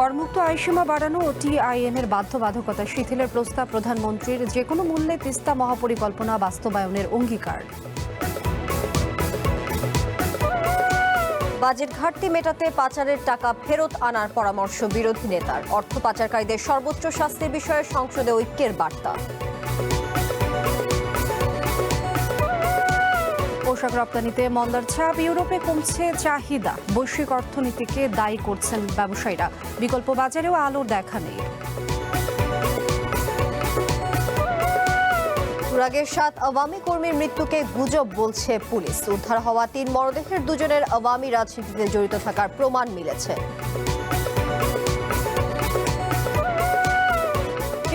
করমুক্ত আয়সীমা বাড়ানো ও টিআইএনের বাধ্যবাধকতা শিথিলের প্রস্তাব প্রধানমন্ত্রীর যেকোনো মূল্যে তিস্তা মহাপরিকল্পনা বাস্তবায়নের অঙ্গীকার। বাজেট ঘাটতি মেটাতে পাচারের টাকা ফেরত আনার পরামর্শ বিরোধী নেতার। অর্থ পাচারকারীদের সর্বোচ্চ শাস্তির বিষয়ে সংসদে ঐক্যের বার্তা। পোশাক রপ্তানিতে মন্দার ছাপ, ইউরোপে কমছে চাহিদা। বৈশ্বিক অর্থনীতিকে দায়ী করছেন ব্যবসায়ীরা। বিকল্প বাজারেও আলোর দেখা নেই। তুরাগের 7 আওয়ামী কর্মীর মৃত্যুকে গুজব বলছে পুলিশ। উদ্ধার হওয়া 3 মরদেহের 2জনের আওয়ামী রাজনীতিতে জড়িত থাকার প্রমাণ মিলেছে।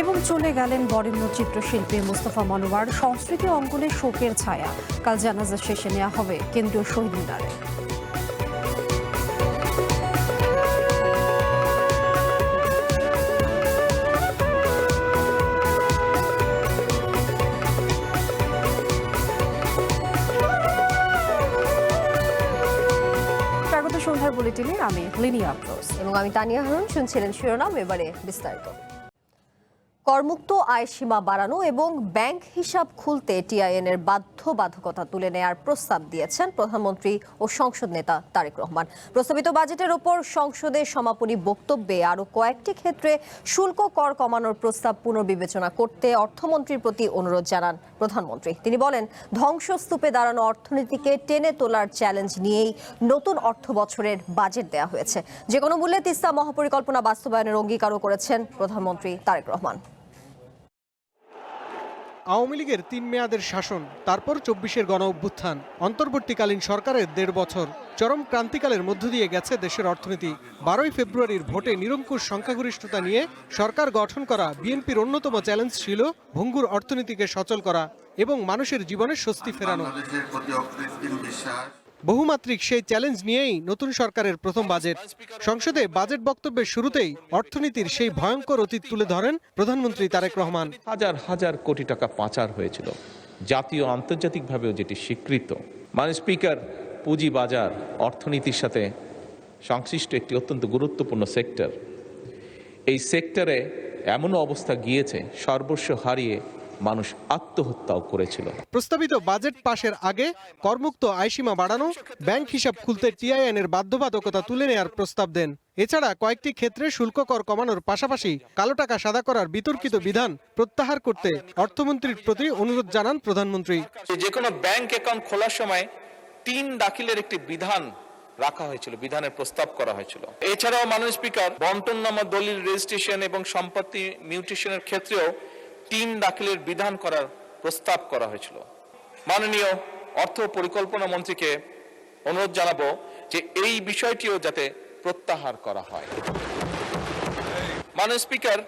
এবং চলে গেলেন বরেণ্য চিত্রশিল্পী মোস্তফা মনোয়ার। সংস্কৃতি অঙ্গনে শোকের ছায়া। কাল জানাজা শেষে নেওয়া হবে কেন্দ্রীয় শহীদ মিনারে। সন্ধ্যার বুলেটিনে আমি লিনিয়া আফরোজ এবং আমি তানিয়া হারুন। শুনছিলেন শিরোনাম, এবারে বিস্তারিত। করমুক্ত আয় সীমা বাড়ানো এবং ব্যাংক হিসাব খুলতে টিআইএনের বাধ্যবাধকতা তুলে নেয়ার প্রস্তাব দিয়েছেন প্রধানমন্ত্রী ও সংসদ নেতা তারেক রহমান। প্রস্তাবিত বাজেটের ওপর সংসদে সমাপনী বক্তব্যে আরও কয়েকটি ক্ষেত্রে শুল্ক কর কমানোর প্রস্তাব পুনর্বিবেচনা করতে অর্থমন্ত্রীর প্রতি অনুরোধ জানান প্রধানমন্ত্রী। তিনি বলেন, ধ্বংসস্তূপে দাঁড়ানো অর্থনীতিকে টেনে তোলার চ্যালেঞ্জ নিয়েই নতুন অর্থ বছরের বাজেট দেওয়া হয়েছে। যে কোনো মূল্যে তিস্তা মহাপরিকল্পনা বাস্তবায়নের অঙ্গীকারও করেছেন প্রধানমন্ত্রী তারেক রহমান। আওয়ামী লীগের 3 মেয়াদের শাসন, তারপর 24-এর গণ অভ্যুত্থান, অন্তর্বর্তীকালীন সরকারের 1.5 বছর চরম ক্রান্তিকালের মধ্য দিয়ে গেছে দেশের অর্থনীতি। 12ই ফেব্রুয়ারির ভোটে নিরঙ্কুশ সংখ্যাগরিষ্ঠতা নিয়ে সরকার গঠন করা বিএনপির অন্যতম চ্যালেঞ্জ ছিল ভঙ্গুর অর্থনীতিকে সচল করা এবং মানুষের জীবনে স্বস্তি ফেরানো। বহুমাত্রিক সেই চ্যালেঞ্জ নিয়েই নতুন সরকারের প্রথম বাজেট। সংসদে বাজেট বক্তব্যের শুরুতেই অর্থনীতির সেই ভয়ঙ্কর অতীত তুলে ধরেন প্রধানমন্ত্রী তারেক রহমান। হাজার হাজার কোটি টাকা পাচার হয়েছিল, জাতীয় আন্তর্জাতিকভাবেও যেটি স্বীকৃত। মাননীয় স্পিকার, পুঁজি বাজার অর্থনীতির সাথে সংশ্লিষ্ট একটি অত্যন্ত গুরুত্বপূর্ণ সেক্টর। এই সেক্টরে এমন অবস্থা গিয়েছে, সর্বস্ব হারিয়ে মানুষ আত্মহত্যাও করেছিল। প্রস্তাবিত বাজেট পাশের আগে করমুক্ত আয়সীমা বাড়ানো, ব্যাংক হিসাব খুলতে টিআইএনের বাধ্যবাধকতা তুলে নেয়ার প্রস্তাব দেন। এছাড়া কয়েকটি ক্ষেত্রে শুল্ক কর কমানোর পাশাপাশি কালো টাকা সাদা করার বিতর্কিত বিধান প্রত্যাহার করতে অর্থমন্ত্রীর প্রতি অনুরোধ জানান প্রধানমন্ত্রী। যে কোনো ব্যাংক অ্যাকাউন্ট খোলার সময় 3 দাখিলের একটি বিধান রাখা হয়েছিল, বিধানের প্রস্তাব করা হয়েছিল। এছাড়াও মাননীয় স্পিকার, বন্টননামা, দলিল রেজিস্ট্রেশন এবং সম্পত্তি মিউটেশনের ক্ষেত্রেও 3 দাখিলের বিধান করার প্রস্তাব করা হয়েছিল। মাননীয় অর্থ পরিকল্পনা মন্ত্রীকে অনুরোধ জানাবো যে এই বিষয়টিও যাতে প্রত্যাহার করা হয়। মাননীয় স্পিকার,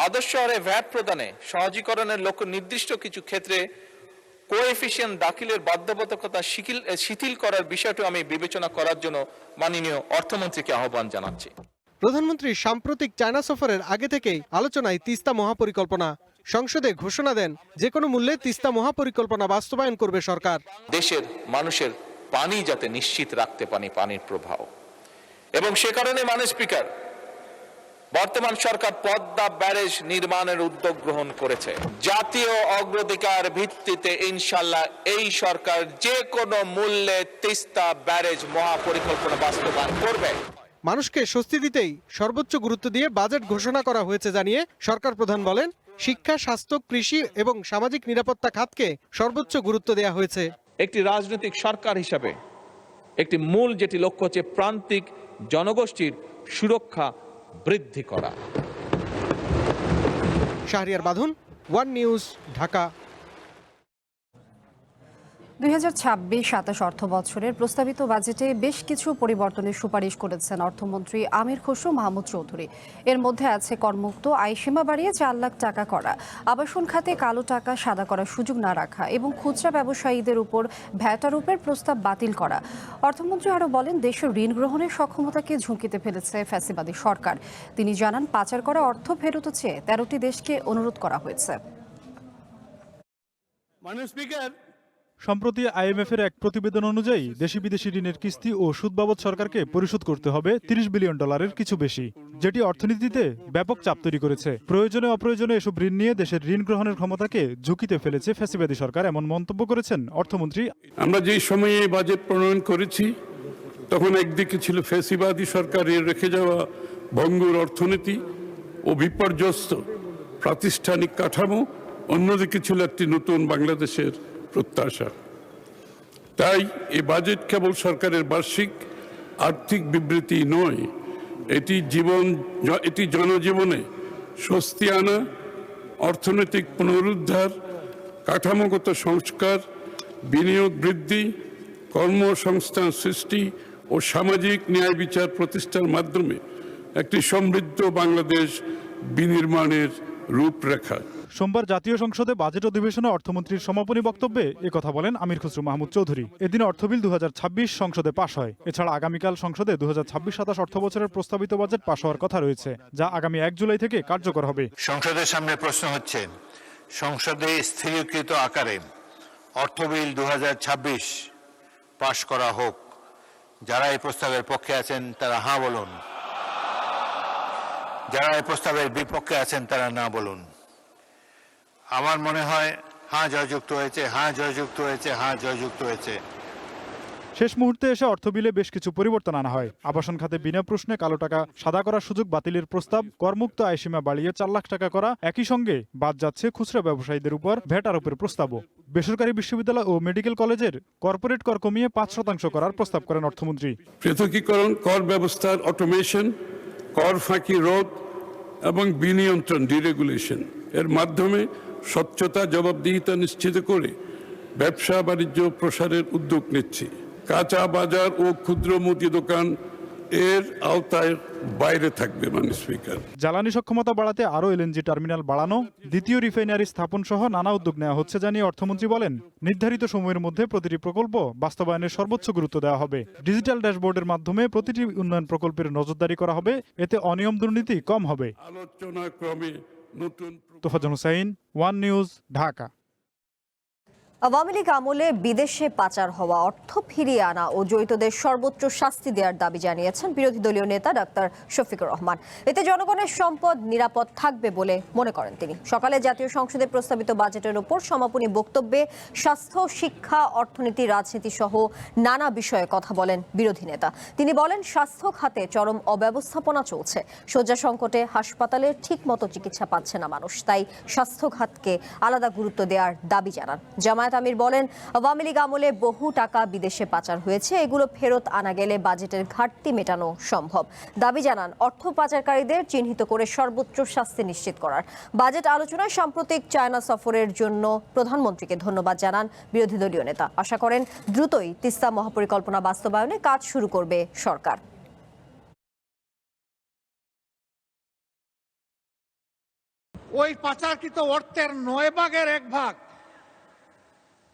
আদর্শ হারে ভ্যাট প্রদানে সহজীকরণের লক্ষ্য নির্দিষ্ট কিছু ক্ষেত্রে কোএফিসিয়েন্ট দাখিলের বাধ্যবাধকতা শিথিল করার বিষয়টি আমি বিবেচনা করার জন্য মাননীয় অর্থমন্ত্রীকে আহ্বান জানাচ্ছি। প্রধানমন্ত্রী সাম্প্রতিক চায়না সফরের আগে থেকেই আলোচনায় তিস্তা মহাপরিকল্পনা। সংসদে ঘোষণা দেন, যে কোনো মূল্যে তিস্তা মহাপরিকল্পনা বাস্তবায়ন করবে সরকার। দেশের মানুষের পানি যাতে নিশ্চিত রাখতে পারি, পানির প্রবাহ, এবং সে কারণে মাননীয় স্পিকার, বর্তমান সরকার পদ্মা ব্যারেজ নির্মাণের উদ্যোগ গ্রহণ করেছে। জাতীয় অগ্রাধিকার ভিত্তিতে ইনশাআল্লাহ এই সরকার যে কোনো মূল্যে তিস্তা ব্যারেজ মহাপরিকল্পনা বাস্তবায়ন করবে। মানুষকে স্বস্তি দিতেই সর্বোচ্চ গুরুত্ব দিয়ে বাজেট ঘোষণা করা হয়েছে জানিয়ে সরকার প্রধান বলেন, শিক্ষা, স্বাস্থ্য, কৃষি এবং সামাজিক নিরাপত্তা খাতকে সর্বোচ্চ গুরুত্ব দেওয়া হয়েছে। একটি রাজনৈতিক সরকার হিসাবে একটি মূল যেটি লক্ষ্য হচ্ছে প্রান্তিক জনগোষ্ঠীর সুরক্ষা বৃদ্ধি করা। শাহরিয়ার বাঁধন, ওয়ান নিউজ, ঢাকা। 2026-27 অর্থ বছরের প্রস্তাবিত বাজেটে বেশ কিছু পরিবর্তনের সুপারিশ করেছেন অর্থমন্ত্রী আমির খসরু মাহমুদ চৌধুরী। এর মধ্যে আছে করমুক্ত আয়সীমা বাড়িয়ে 4 লাখ টাকা করা, আবাসন খাতে কালো টাকা সাদা করার সুযোগ না রাখা এবং খুচরা ব্যবসায়ীদের উপর ভ্যাট আরোপের প্রস্তাব বাতিল করা। অর্থমন্ত্রী আরও বলেন, দেশের ঋণ গ্রহণের সক্ষমতাকে ঝুঁকিতে ফেলেছে ফ্যাসিবাদী সরকার। তিনি জানান, পাচার করা অর্থ ফেরত চেয়ে 13টি দেশকে অনুরোধ করা হয়েছে। মাননীয় স্পিকার, সম্প্রতি আইএমএফের এক প্রতিবেদন অনুযায়ী দেশি বিদেশি ঋণের কিস্তি ও সুদ বাবদ সরকারকে পরিশোধ করতে হবে $30 বিলিয়ন কিছু বেশি। যেটি অর্থনীতিতে ব্যাপক চাপ তৈরি করেছে। প্রয়োজনে অপ্রয়োজনে এসব ঋণ নিয়ে দেশের ঋণ গ্রহণের ক্ষমতাকে ঝুঁকিতে ফেলেছে ফ্যাসিবাদী সরকার, এমন মন্তব্য করেছেন অর্থমন্ত্রী। আমরা যেই সময়ে এই বাজেট প্রণয়ন করেছি তখন একদিকে ছিল ফ্যাসিবাদী সরকারের রেখে যাওয়া ভঙ্গুর অর্থনীতি ও বিপর্যস্ত প্রাতিষ্ঠানিক কাঠামো, অন্যদিকে ছিল একটি নতুন বাংলাদেশের প্রত্যাশা। তাই এই বাজেট কেবল সরকারের বার্ষিক আর্থিক বিবৃতি নয়, এটি জনজীবনে স্বস্তি আনা, অর্থনৈতিক পুনরুদ্ধার, কাঠামোগত সংস্কার, বিনিয়োগ বৃদ্ধি, কর্মসংস্থান সৃষ্টি ও সামাজিক ন্যায় বিচার প্রতিষ্ঠার মাধ্যমে একটি সমৃদ্ধ বাংলাদেশ বিনির্মাণের রূপরেখা। সোমবার জাতীয় সংসদে বাজেট অধিবেশনে অর্থমন্ত্রীর সমাপনী বক্তব্যে একথা বলেন আমির খসরু মাহমুদ চৌধুরী। এদিন অর্থবিল 2026 সংসদে পাশ হয়। এছাড়া আগামীকাল সংসদে 2026-27 অর্থ বছরের প্রস্তাবিত বাজেট পাশ হওয়ার কথা রয়েছে, যা আগামী 1 জুলাই থেকে কার্যকর হবে। সংসদের সামনে প্রশ্ন হচ্ছে, সংসদে স্থিরীকৃত আকারে অর্থবিল 2026 পাশ করা হোক। যারা এই প্রস্তাবের পক্ষে আছেন তারা হ্যাঁ বলুন, যারা এই প্রস্তাবের বিপক্ষে আছেন তারা না বলুন। আমার মনে হয় হ্যাঁ জয়যুক্ত হয়েছে, হ্যাঁ জয়যুক্ত হয়েছে, হ্যাঁ জয়যুক্ত হয়েছে। শেষ মুহূর্তে এসে অর্থবিলে বেশ কিছু পরিবর্তন আনা হয়। আবাসন খাতে বিনা প্রশ্নে কালো টাকা সাদা করার সুযোগ বাতিলের প্রস্তাব, করমুক্ত আয়সীমা বাড়িয়ে 4 লাখ টাকা করা, একই সঙ্গে বাদ যাচ্ছে খুচরা ব্যবসায়ীদের উপর ভ্যাট আরোপের প্রস্তাবও। বেসরকারি বিশ্ববিদ্যালয় ও মেডিকেল কলেজের কর্পোরেট কর কমিয়ে 5% করার প্রস্তাব করেন অর্থমন্ত্রী। পৃথকীকরণ, কর ব্যবস্থার অটোমেশন, কর ফাঁকি রোধ এবং বিনিয়ন্ত্রণ ডিরেগুলেশন এর মাধ্যমে স্বচ্ছতা, জবাবদিহিতা নিশ্চিত করে ব্যবসা বাণিজ্য প্রসারের উদ্যোগ নিচ্ছে। কাঁচা বাজার ও ক্ষুদ্র মুদি দোকান এর আওতায় বাইরে থাকবে। মাননীয় স্পিকার, জ্বালানি সক্ষমতা বাড়াতে আরও এলএনজি টার্মিনাল বাড়ানো, দ্বিতীয় রিফাইনারি স্থাপন সহ নানা উদ্যোগ নেওয়া হচ্ছে জানিয়ে অর্থমন্ত্রী বলেন, নির্ধারিত সময়ের মধ্যে প্রতিটি প্রকল্প বাস্তবায়নের সর্বোচ্চ গুরুত্ব দেওয়া হবে। ডিজিটাল ড্যাশবোর্ডের মাধ্যমে প্রতিটি উন্নয়ন প্রকল্পের নজরদারি করা হবে, এতে অনিয়ম দুর্নীতি কম হবে। আলোচনা ক্রমে নতুন তোফাজ্জল হুসাইন, ওয়ান নিউজ, ঢাকা। আওয়ামী লীগ আমলে বিদেশে পাচার হওয়া অর্থ ফিরিয়ে আনা ও জড়িতদের সর্বোচ্চ শাস্তি দেওয়ার দাবি জানিয়েছেন বিরোধী দলীয় নেতা ডাক্তার শফিকুর রহমান। এতে জনগণের সম্পদ নিরাপদ থাকবে বলে মনে করেন তিনি। সকালে জাতীয় সংসদে প্রস্তাবিত বাজেটের উপর সমাপনী বক্তব্যে স্বাস্থ্য, শিক্ষা, অর্থনীতি, রাজনীতি সহ নানা বিষয়ে কথা বলেন বিরোধী নেতা। তিনি বলেন, স্বাস্থ্য খাতে চরম অব্যবস্থাপনা চলছে। শয্যা সংকটে হাসপাতালে ঠিকমতো চিকিৎসা পাচ্ছে না মানুষ, তাই স্বাস্থ্য খাতকে আলাদা গুরুত্ব দেওয়ার দাবি জানান। জামায়াত আমির বলেন, আওয়ামী লীগ আমলে বহু টাকা বিদেশে পাচার হয়েছে, এগুলো ফেরত আনা গেলে বাজেটের ঘাটতি মেটানো সম্ভব। দাবি জানান অর্থ পাচারকারীদের চিহ্নিত করে সর্বোচ্চ শাস্তি নিশ্চিত করার। বাজেট আলোচনায় সাম্প্রতিক চায়না সফরের জন্য প্রধানমন্ত্রীকে ধন্যবাদ জানান বিরোধী দলীয় নেতা। আশা করেন দ্রুতই তিস্তা মহাপরিকল্পনা বাস্তবায়নে কাজ শুরু করবে সরকার। ওই পাচারকৃত অর্থের 9 ভাগের 1 ভাগ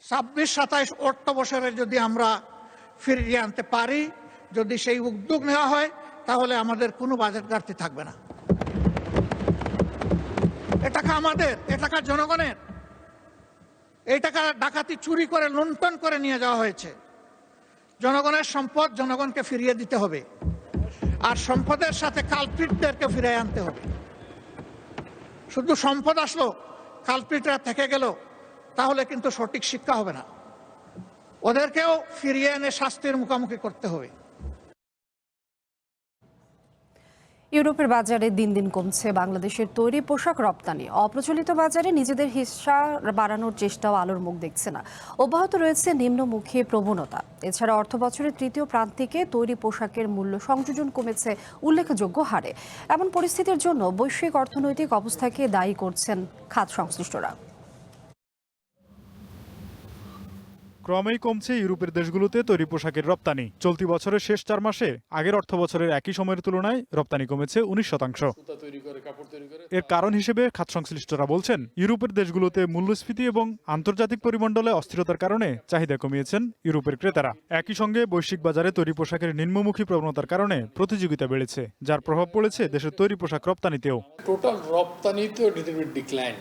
26-27 অর্থ বছরে যদি আমরা ফিরিয়ে আনতে পারি, যদি সেই উদ্যোগ নেওয়া হয়, তাহলে আমাদের কোনো বাজেট ঘাটতি থাকবে না। এ টাকা আমাদের, এ টাকা জনগণের। এই টাকা ডাকাতি, চুরি করে, লুণ্ঠন করে নিয়ে যাওয়া হয়েছে। জনগণের সম্পদ জনগণকে ফিরিয়ে দিতে হবে, আর সম্পদের সাথে কালপ্রিটদেরকে ফিরিয়ে আনতে হবে। শুধু সম্পদ আসলো, কালপ্রিটরা থেকে গেল, তাহলে কিন্তু সঠিক শিক্ষা হবে না। ওদেরকেও ফিরিয়ে এনে শাস্তির মুখোমুখি করতে হবে। ইউরোপের বাজারে দিন দিন কমছে বাংলাদেশের তৈরি পোশাক রপ্তানি। অপ্রচলিত বাজারে নিজেদের হিস্সা বাড়ানোর চেষ্টাও আলোর মুখ দেখছে না। অব্যাহত রয়েছে নিম্নমুখী প্রবণতা। এছাড়া অর্থ বছরের তৃতীয় প্রান্তিকে তৈরি পোশাকের মূল্য সংযোজন কমেছে উল্লেখযোগ্য হারে। এমন পরিস্থিতির জন্য বৈশ্বিক অর্থনৈতিক অবস্থাকে দায়ী করছেন খাত সংশ্লিষ্টরা। ক্রমেই কমছে ইউরোপের দেশগুলোতে তৈরি পোশাকের রপ্তানি। চলতি বছরের শেষ 4 মাসে আগের অর্থ বছরের একই সময়ের তুলনায় রপ্তানি কমেছে 19%। এর কারণ হিসেবে খাত সংশ্লিষ্টরা বলছেন, ইউরোপের দেশগুলোতে মূল্যস্ফীতি এবং আন্তর্জাতিক পরিমণ্ডলে অস্থিরতার কারণে চাহিদা কমিয়েছেন ইউরোপের ক্রেতারা। একই সঙ্গে বৈশ্বিক বাজারে তৈরি পোশাকের নিম্নমুখী প্রবণতার কারণে প্রতিযোগিতা বেড়েছে, যার প্রভাব পড়েছে দেশের তৈরি পোশাক রপ্তানিতেও। Total রপ্তানিতেও decline.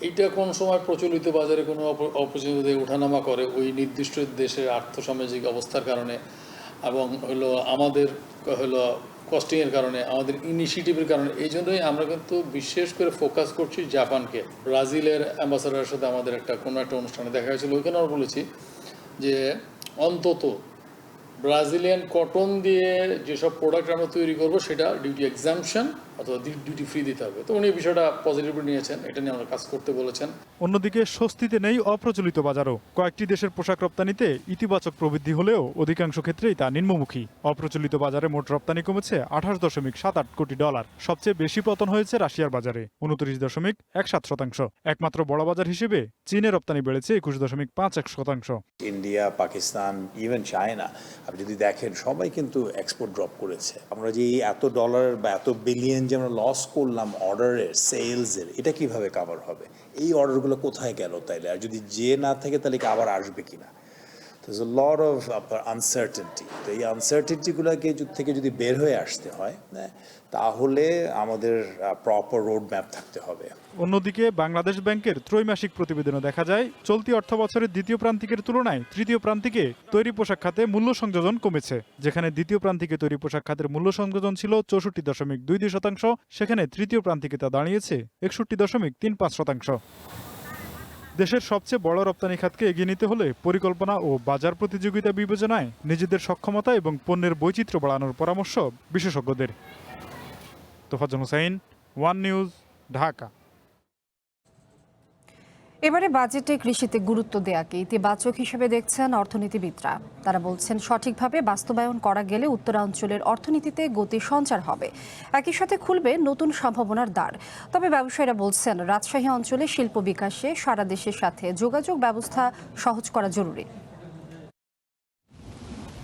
এইটা কোন সময় প্রচলিত বাজারে কোনো অপরচুনিটি ওঠানামা করে ওই নির্দিষ্ট দেশের আর্থসামাজিক অবস্থার কারণে, এবং আমাদের কস্টিংয়ের কারণে, আমাদের ইনিশিয়েটিভের কারণে। এই জন্যই আমরা কিন্তু বিশেষ করে ফোকাস করছি জাপানকে। ব্রাজিলের অ্যাম্বাসাডারের সাথে আমাদের কোনো একটা অনুষ্ঠানে দেখা হয়েছিল, ওইখানে আমরা বলেছি যে অন্তত ব্রাজিলিয়ান কটন দিয়ে যেসব প্রোডাক্ট আমরা তৈরি করবো সেটা ডিউটি এক্সাম্পশন অথবা ডিউটি ফ্রি দিতে হবে। তো উনি বিষয়টা পজিটিভলি নিয়েছেন, এটা নিয়ে আমরা কাজ করতে বলেছেন। অন্যদিকে স্বস্তিতে নেই অপ্রচলিত বাজারও। কয়েকটি দেশের পোশাক রপ্তানিতে ইতিবাচক প্রবৃদ্ধি হলেও অধিকাংশ ক্ষেত্রেই তা নিম্নমুখী। অপ্রচলিত বাজারে মোট রপ্তানি কমেছে $28.78 কোটি। সবচেয়ে বেশি পতন হয়েছে রাশিয়ার বাজারে 29.17%। একমাত্র বড় বাজার হিসেবে চীনে রপ্তানি বেড়েছে 21.51%। ইন্ডিয়া, পাকিস্তান, ইভেন চায়না আপনি যদি দেখেন সবাই কিন্তু এক্সপোর্ট ড্রপ করেছে। আমরা যে এত ডলার বা এত বিলিয়ন যে আমরা লস করলাম অর্ডারের, সেলসের, এটা কিভাবে কভার হবে? এই অর্ডারগুলো কোথায় গেল তাইলে? আর যদি যে না থাকে তাহলে কি আবার আসবে কিনা? There's a lot of uncertainty. তো এই আনসার্টেনটিগুলোকে থেকে যদি বের হয়ে আসতে হয় তাহলে আমাদের প্রপার রোড ম্যাপ থাকতে হবে। অন্যদিকে বাংলাদেশ ব্যাংকের ত্রৈমাসিক প্রতিবেদনে দেখা যায় চলতি অর্থ বছরের দ্বিতীয় প্রান্তিকের তুলনায় তৃতীয় প্রান্তিকে তৈরি পোশাক খাতে মূল্য সংযোজন কমেছে। যেখানে দ্বিতীয় প্রান্তিকে তৈরি পোশাক খাতের মূল্য সংযোজন ছিল 64.22%, সেখানে তৃতীয় প্রান্তিকে তা দাঁড়িয়েছে 61.35%। দেশের সবচেয়ে বড় রপ্তানি খাতকে এগিয়ে নিতে হলে পরিকল্পনা ও বাজার প্রতিযোগিতা বিবেচনায় নিজেদের সক্ষমতা এবং পণ্যের বৈচিত্র্য বাড়ানোর পরামর্শ বিশেষজ্ঞদের। Tofazzal Hossain, one news, Dhaka. এবারে বাজেটে কৃষিতে গুরুত্ব দেওয়াকে ইতিবাচক হিসেবে দেখছেন অর্থনীতিবিদরা। তারা বলছেন সঠিকভাবে বাস্তবায়ন করা গেলে উত্তরাঞ্চলের অর্থনীতিতে গতি সঞ্চার হবে, একই সাথে খুলবে নতুন সম্ভাবনার দ্বার। তবে ব্যবসায়ীরা বলছেন রাজশাহী অঞ্চলে শিল্প বিকাশে সারা দেশের সাথে যোগাযোগ ব্যবস্থা সহজ করা জরুরি।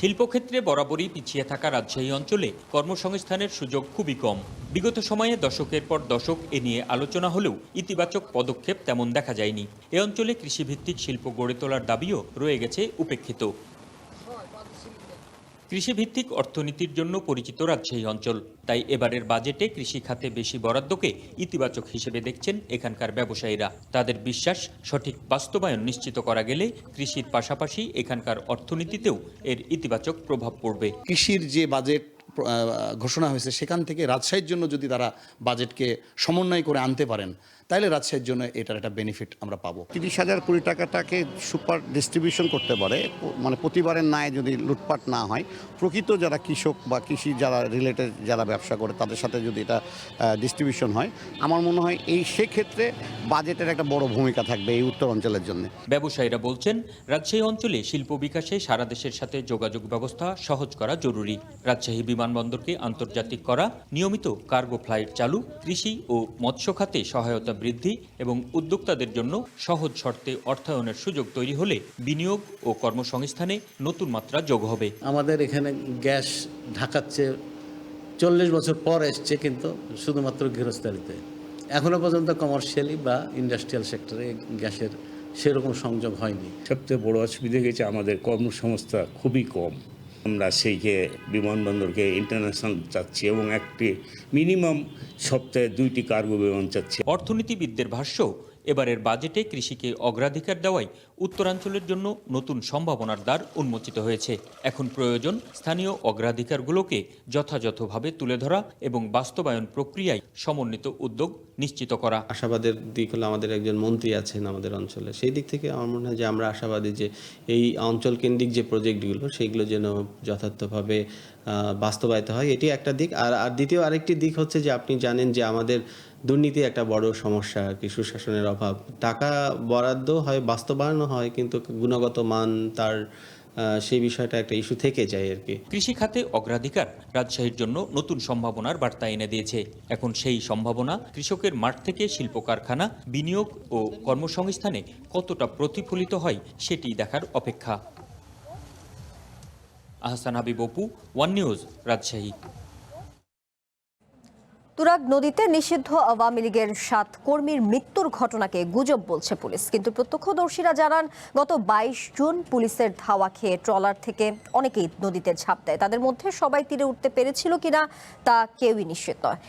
শিল্পক্ষেত্রে বরাবরই পিছিয়ে থাকা রাজশাহী অঞ্চলে কর্মসংস্থানের সুযোগ খুবই কম। বিগত সময়ে দশকের পর দশক এ নিয়ে আলোচনা হলেও ইতিবাচক পদক্ষেপ তেমন দেখা যায়নি। এ অঞ্চলে কৃষিভিত্তিক শিল্প গড়ে তোলার দাবিও রয়ে গেছে উপেক্ষিত। কৃষিভিত্তিক অর্থনীতির জন্য পরিচিত রাজশাহী অঞ্চল, তাই এবারের বাজেটে কৃষি খাতে বেশি বরাদ্দকে ইতিবাচক হিসেবে দেখছেন এখানকার ব্যবসায়ীরা। তাদের বিশ্বাস সঠিক বাস্তবায়ন নিশ্চিত করা গেলে কৃষির পাশাপাশি এখানকার অর্থনীতিতেও এর ইতিবাচক প্রভাব পড়বে। কৃষির যে বাজেট ঘোষণা হয়েছে সেখান থেকে রাজশাহীর জন্য যদি তারা বাজেটকে সমন্বয় করে আনতে পারেন তাহলে রাজশাহীর জন্য এটার একটা বেনিফিট আমরা পাবো। 30,000 কোটি টাকাটাকে সুপার ডিস্ট্রিবিউশন করতে পারে, মানে প্রতিবারের ন্যায় যদি লুটপাট না হয়, প্রকৃত যারা কৃষক বা কৃষি যারা রিলেটেড যারা ব্যবসা করে তাদের সাথে যদি এটা ডিস্ট্রিবিউশন হয়, আমার মনে হয় সেক্ষেত্রে বাজেটের একটা বড় ভূমিকা থাকবে এই উত্তর অঞ্চলের জন্য। ব্যবসায়ীরা বলছেন রাজশাহী অঞ্চলে শিল্প বিকাশে সারা দেশের সাথে যোগাযোগ ব্যবস্থা সহজ করা জরুরি। রাজশাহী বিমানবন্দরকে আন্তর্জাতিক করা, নিয়মিত কার্গো ফ্লাইট চালু, কৃষি ও মৎস্য খাতে সহায়তা বৃদ্ধি এবং উদ্যোক্তাদের জন্য সহজ শর্তে অর্থায়নের সুযোগ তৈরি হলে বিনিয়োগ ও কর্মসংস্থানে নতুন মাত্রা যোগ হবে। আমাদের এখানে গ্যাস ঢাকার চেয়ে 40 বছর পর এসছে, কিন্তু শুধুমাত্র গৃহস্থালিতে। এখনো পর্যন্ত কমার্শিয়ালি বা ইন্ডাস্ট্রিয়াল সেক্টরে গ্যাসের সেরকম সংযোগ হয়নি। সবচেয়ে বড় অসুবিধা হয়েছে আমাদের কর্মসংস্থা খুবই কম। আমরা সেইকে বিমানবন্দরকে ইন্টারন্যাশনাল চাচ্ছি এবং একটি মিনিমাম সপ্তাহে 2টি কার্গো বিমান চাচ্ছি। অর্থনীতিবিদদের ভাষ্য, এবারের বাজেটে কৃষিকে অগ্রাধিকার দেওয়ায় উত্তরাঞ্চলের জন্য নতুন সম্ভাবনার দ্বার উন্মোচিত হয়েছে। এখন প্রয়োজন স্থানীয় অগ্রাধিকারগুলোকে যথাযথভাবে তুলে ধরা এবং বাস্তবায়ন প্রক্রিয়ায় সমন্বিত উদ্যোগ নিশ্চিত করা। আশাবাদের দিক হলো আমাদের একজন মন্ত্রী আছেন আমাদের অঞ্চলে, সেই দিক থেকে আমার মনে হয় যে আমরা আশাবাদী যে এই অঞ্চল কেন্দ্রিক যে প্রজেক্টগুলো সেইগুলো যেন যথার্থভাবে বাস্তবায়িত হয়, এটি একটা দিক। আর দ্বিতীয় আরেকটি দিক হচ্ছে যে আপনি জানেন যে আমাদের দুর্নীতি একটা বড় সমস্যা, কি সুশাসনের অভাব। টাকা বরাদ্দ হয়, বাস্তবায়নও হয়, কিন্তু গুণগত মান তার সেই বিষয়টা একটা ইস্যু থেকে যায় আর কি। কৃষি খাতে অগ্রাধিকার রাজশাহীর জন্য নতুন সম্ভাবনার বার্তা এনে দিয়েছে। এখন সেই সম্ভাবনা কৃষকের মাঠ থেকে শিল্প কারখানা, বিনিয়োগ ও কর্মসংস্থানে কতটা প্রতিফলিত হয় সেটি দেখার অপেক্ষা। Ahsan Habib Apu, One News, Rajshahi. তুরাগ নদীতে নিষিদ্ধ আওয়ামী লীগের 7 কর্মীর মৃত্যুর ঘটনাকে গুজব বলছে পুলিশ, কিন্তু প্রত্যক্ষদর্শীরা জানান গত 22 জুন পুলিশের ধাওয়া খেয়ে ট্রলার থেকে অনেকেই নদীতে ঝাঁপ দেয়। তাদের মধ্যে সবাই তীরে উঠতে পেরেছিল কিনা তা কেউই নিশ্চিত নয়।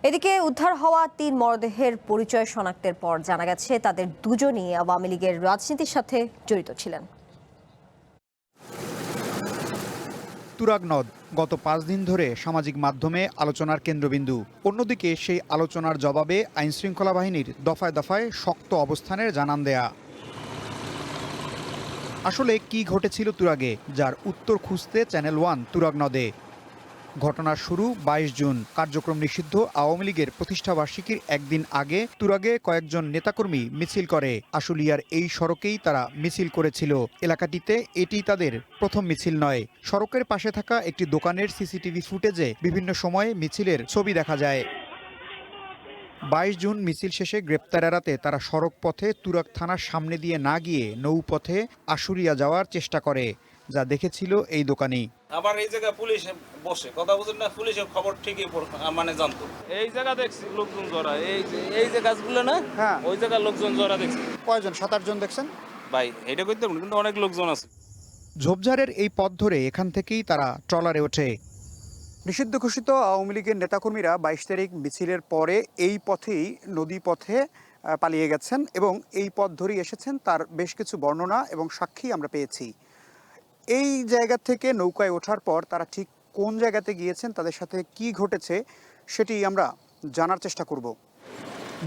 এদিকে উদ্ধার হওয়া 3 মরদেহের পরিচয় শনাক্তের পর জানা গেছে তাদের দুজনই আওয়ামী লীগের রাজনীতির সাথে জড়িত ছিলেন। তুরাগ নদ গত 5 দিন ধরে সামাজিক মাধ্যমে আলোচনার কেন্দ্রবিন্দু। অন্যদিকে সেই আলোচনার জবাবে আইনশৃঙ্খলা বাহিনীর দফায় দফায় শক্ত অবস্থানের জানান দেয়া। আসলে কি ঘটেছিল তুরাগে, যার উত্তর খুঁজতে চ্যানেল 1 তুরাগ নদে। ঘটনার শুরু 22 জুন। কার্যক্রম নিষিদ্ধ আওয়ামী লীগের প্রতিষ্ঠাবার্ষিকীর একদিন আগে তুরাগে কয়েকজন নেতাকর্মী মিছিল করে। আশুলিয়ার এই সড়কেই তারা মিছিল করেছিল। এলাকাটিতে এটি তাদের প্রথম মিছিল নয়। সড়কের পাশে থাকা একটি দোকানের সিসিটিভি ফুটেজে বিভিন্ন সময়ে মিছিলের ছবি দেখা যায়। 22 জুন মিছিল শেষে গ্রেপ্তার এড়াতে তারা সড়ক পথে তুরাগ থানার সামনে দিয়ে না গিয়ে নৌপথে আশুলিয়া যাওয়ার চেষ্টা করে, যা দেখেছিল এই দোকানি। আবার এই জায়গায় পুলিশ বসে কথা বুঝেন না, পুলিশের খবর ঠিকই মানে জানতো। এই জায়গা দেখছি লোকজন জড়া, এই যে গাছগুলো না, হ্যাঁ ওই জায়গায় লোকজন জড়া দেখছি। কয়জন? 7-8 জন দেখছেন ভাই? এটা করতে কিন্তু অনেক লোকজন আছে। ঝোপঝাড়ের এই পথ ধরে এখান থেকেই তারা ট্রলারে ওঠে। নিষিদ্ধ ঘোষিত আওয়ামী লীগের নেতাকর্মীরা 22 তারিখ মিছিলের পরে এই পথেই নদী পথে পালিয়ে গেছেন এবং এই পথ ধরেই এসেছেন, তার বেশ কিছু বর্ণনা এবং সাক্ষী আমরা পেয়েছি। এই জায়গা থেকে নৌকায় ওঠার পর তারা ঠিক কোন জায়গাতে গিয়েছেন, তাদের সাথে কি ঘটেছে সেটি আমরা জানার চেষ্টা করব।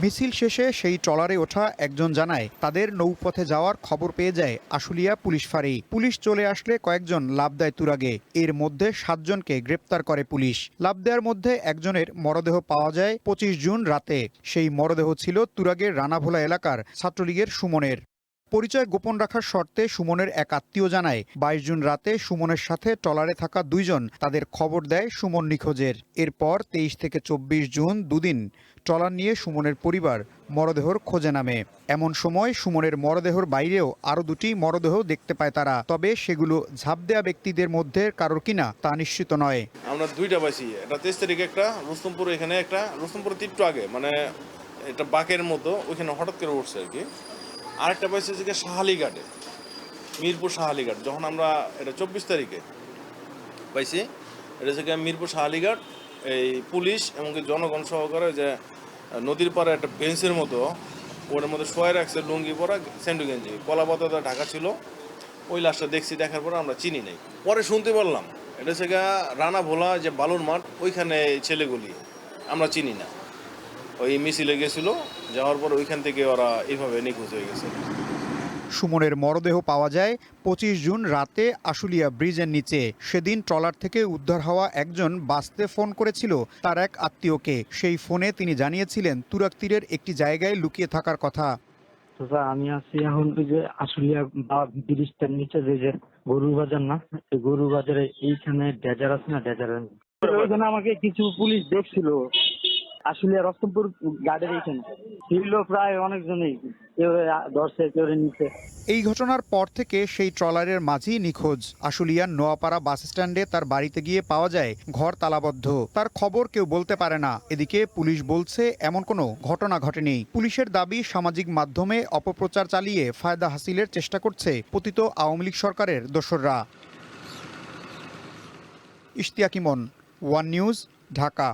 মিছিল শেষে সেই ট্রলারে ওঠা একজন জানায়, তাদের নৌপথে যাওয়ার খবর পেয়ে যায় আশুলিয়া পুলিশ ফাঁড়ি। পুলিশ চলে আসলে কয়েকজন লাফ দেয় তুরাগে। এর মধ্যে 7 জনকে গ্রেপ্তার করে পুলিশ। লাফ দেওয়ার মধ্যে একজনের মরদেহ পাওয়া যায় 25 জুন রাতে। সেই মরদেহ ছিল তুরাগের রানাভোলা এলাকার ছাত্রলীগের সুমনের। পরিচয় গোপন রাখার শর্তে সুমনের এক আত্মীয় জানায়, 22 জুন রাতে সুমনের সাথে ট্রলারে থাকা 2 জন তাদের খবর দেয় সুমন নিখোঁজের। এরপর 23 থেকে 24 জুন দুদিন ট্রলার নিয়ে সুমনের পরিবার মরদেহর খোঁজে নামে। এমন সময় সুমনের মরদেহর বাইরেও আরও 2টি মরদেহ দেখতে পায় তারা। তবে সেগুলো ঝাঁপ দেয়া ব্যক্তিদের মধ্যে কারোর কিনা তা নিশ্চিত নয়। আমরা 2টা পাইছি, একটা 23 তারিখে একটা, রুস্তমপুর এখানে একটা, রুস্তমপুর একটু আগে মানে এটা বাঁকের মতো ওইখানে হঠাৎ করে উঠছে আর কি। আরেকটা পাইছে যে শাহালিঘাটে, মিরপুর শাহালিঘাট। যখন আমরা এটা 24 তারিখে পাইছি, এটা হচ্ছে মিরপুর শাহালিঘাট। এই পুলিশ এমনকি জনগণ সহকারে যে নদীর পাড়ে একটা বেঞ্চের মতো, ওটার মধ্যে শোয়া রাখছে, লুঙ্গি পরা, স্যান্ডু গেঞ্জি, কলা পাতা ঢাকা ছিল। ওই লাশটা দেখছি, দেখার পরে আমরা চিনি নাই। পরে শুনতে পারলাম এটা হচ্ছে রানা ভোলা যে বালুর মাঠ, ওইখানে ছেলেগুলি আমরা চিনি না। ওই মিছিলে গেছিল, যাওয়ার পর ওইখান থেকে ওরা এইভাবে নিখোঁজ হয়ে গেছে। সুমনের মরদেহ পাওয়া যায় 25 জুন রাতে আশুলিয়া ব্রিজের নিচে। সেদিন ট্রলার থেকে উদ্ধার হওয়া একজন বাসতে ফোন করেছিল তার এক আত্মীয়কে। সেই ফোনে তিনি জানিয়েছিলেন তুরাগ তীরের একটি জায়গায় লুকিয়ে থাকার কথা। আমি আছি এখন যে আশুলিয়া ব্রিজটার নিচে যে গরু বাজার না, গরু বাজারে এইখানে ডেজার আছে না, ডেজারের ওইখানে আমাকে কিছু পুলিশ দেখছিল। আশুলিয়া রস্তমপুর গার্ডের এইখানে ছিল প্রায় অনেকজনই, কেউ ধরছে, কেউ নিচ্ছে। এই ঘটনার পর থেকে সেই ট্রলারের মাঝি নিখোঁজ। আশুলিয়ার নোয়াপাড়া বাস স্ট্যান্ডে তার বাড়িতে গিয়ে পাওয়া যায় ঘর তালাবদ্ধ। তার খবর কেউ বলতে পারে না। এদিকে পুলিশ বলছে এমন কোনো ঘটনা ঘটেনি। পুলিশের দাবি, সামাজিক মাধ্যমে অপপ্রচার চালিয়ে ফায়দা হাসিলের চেষ্টা করছে পতিত আওয়ামী লীগ সরকারের দোসররা। ইশতিয়াক ইমন, ওয়ান নিউজ, ঢাকা।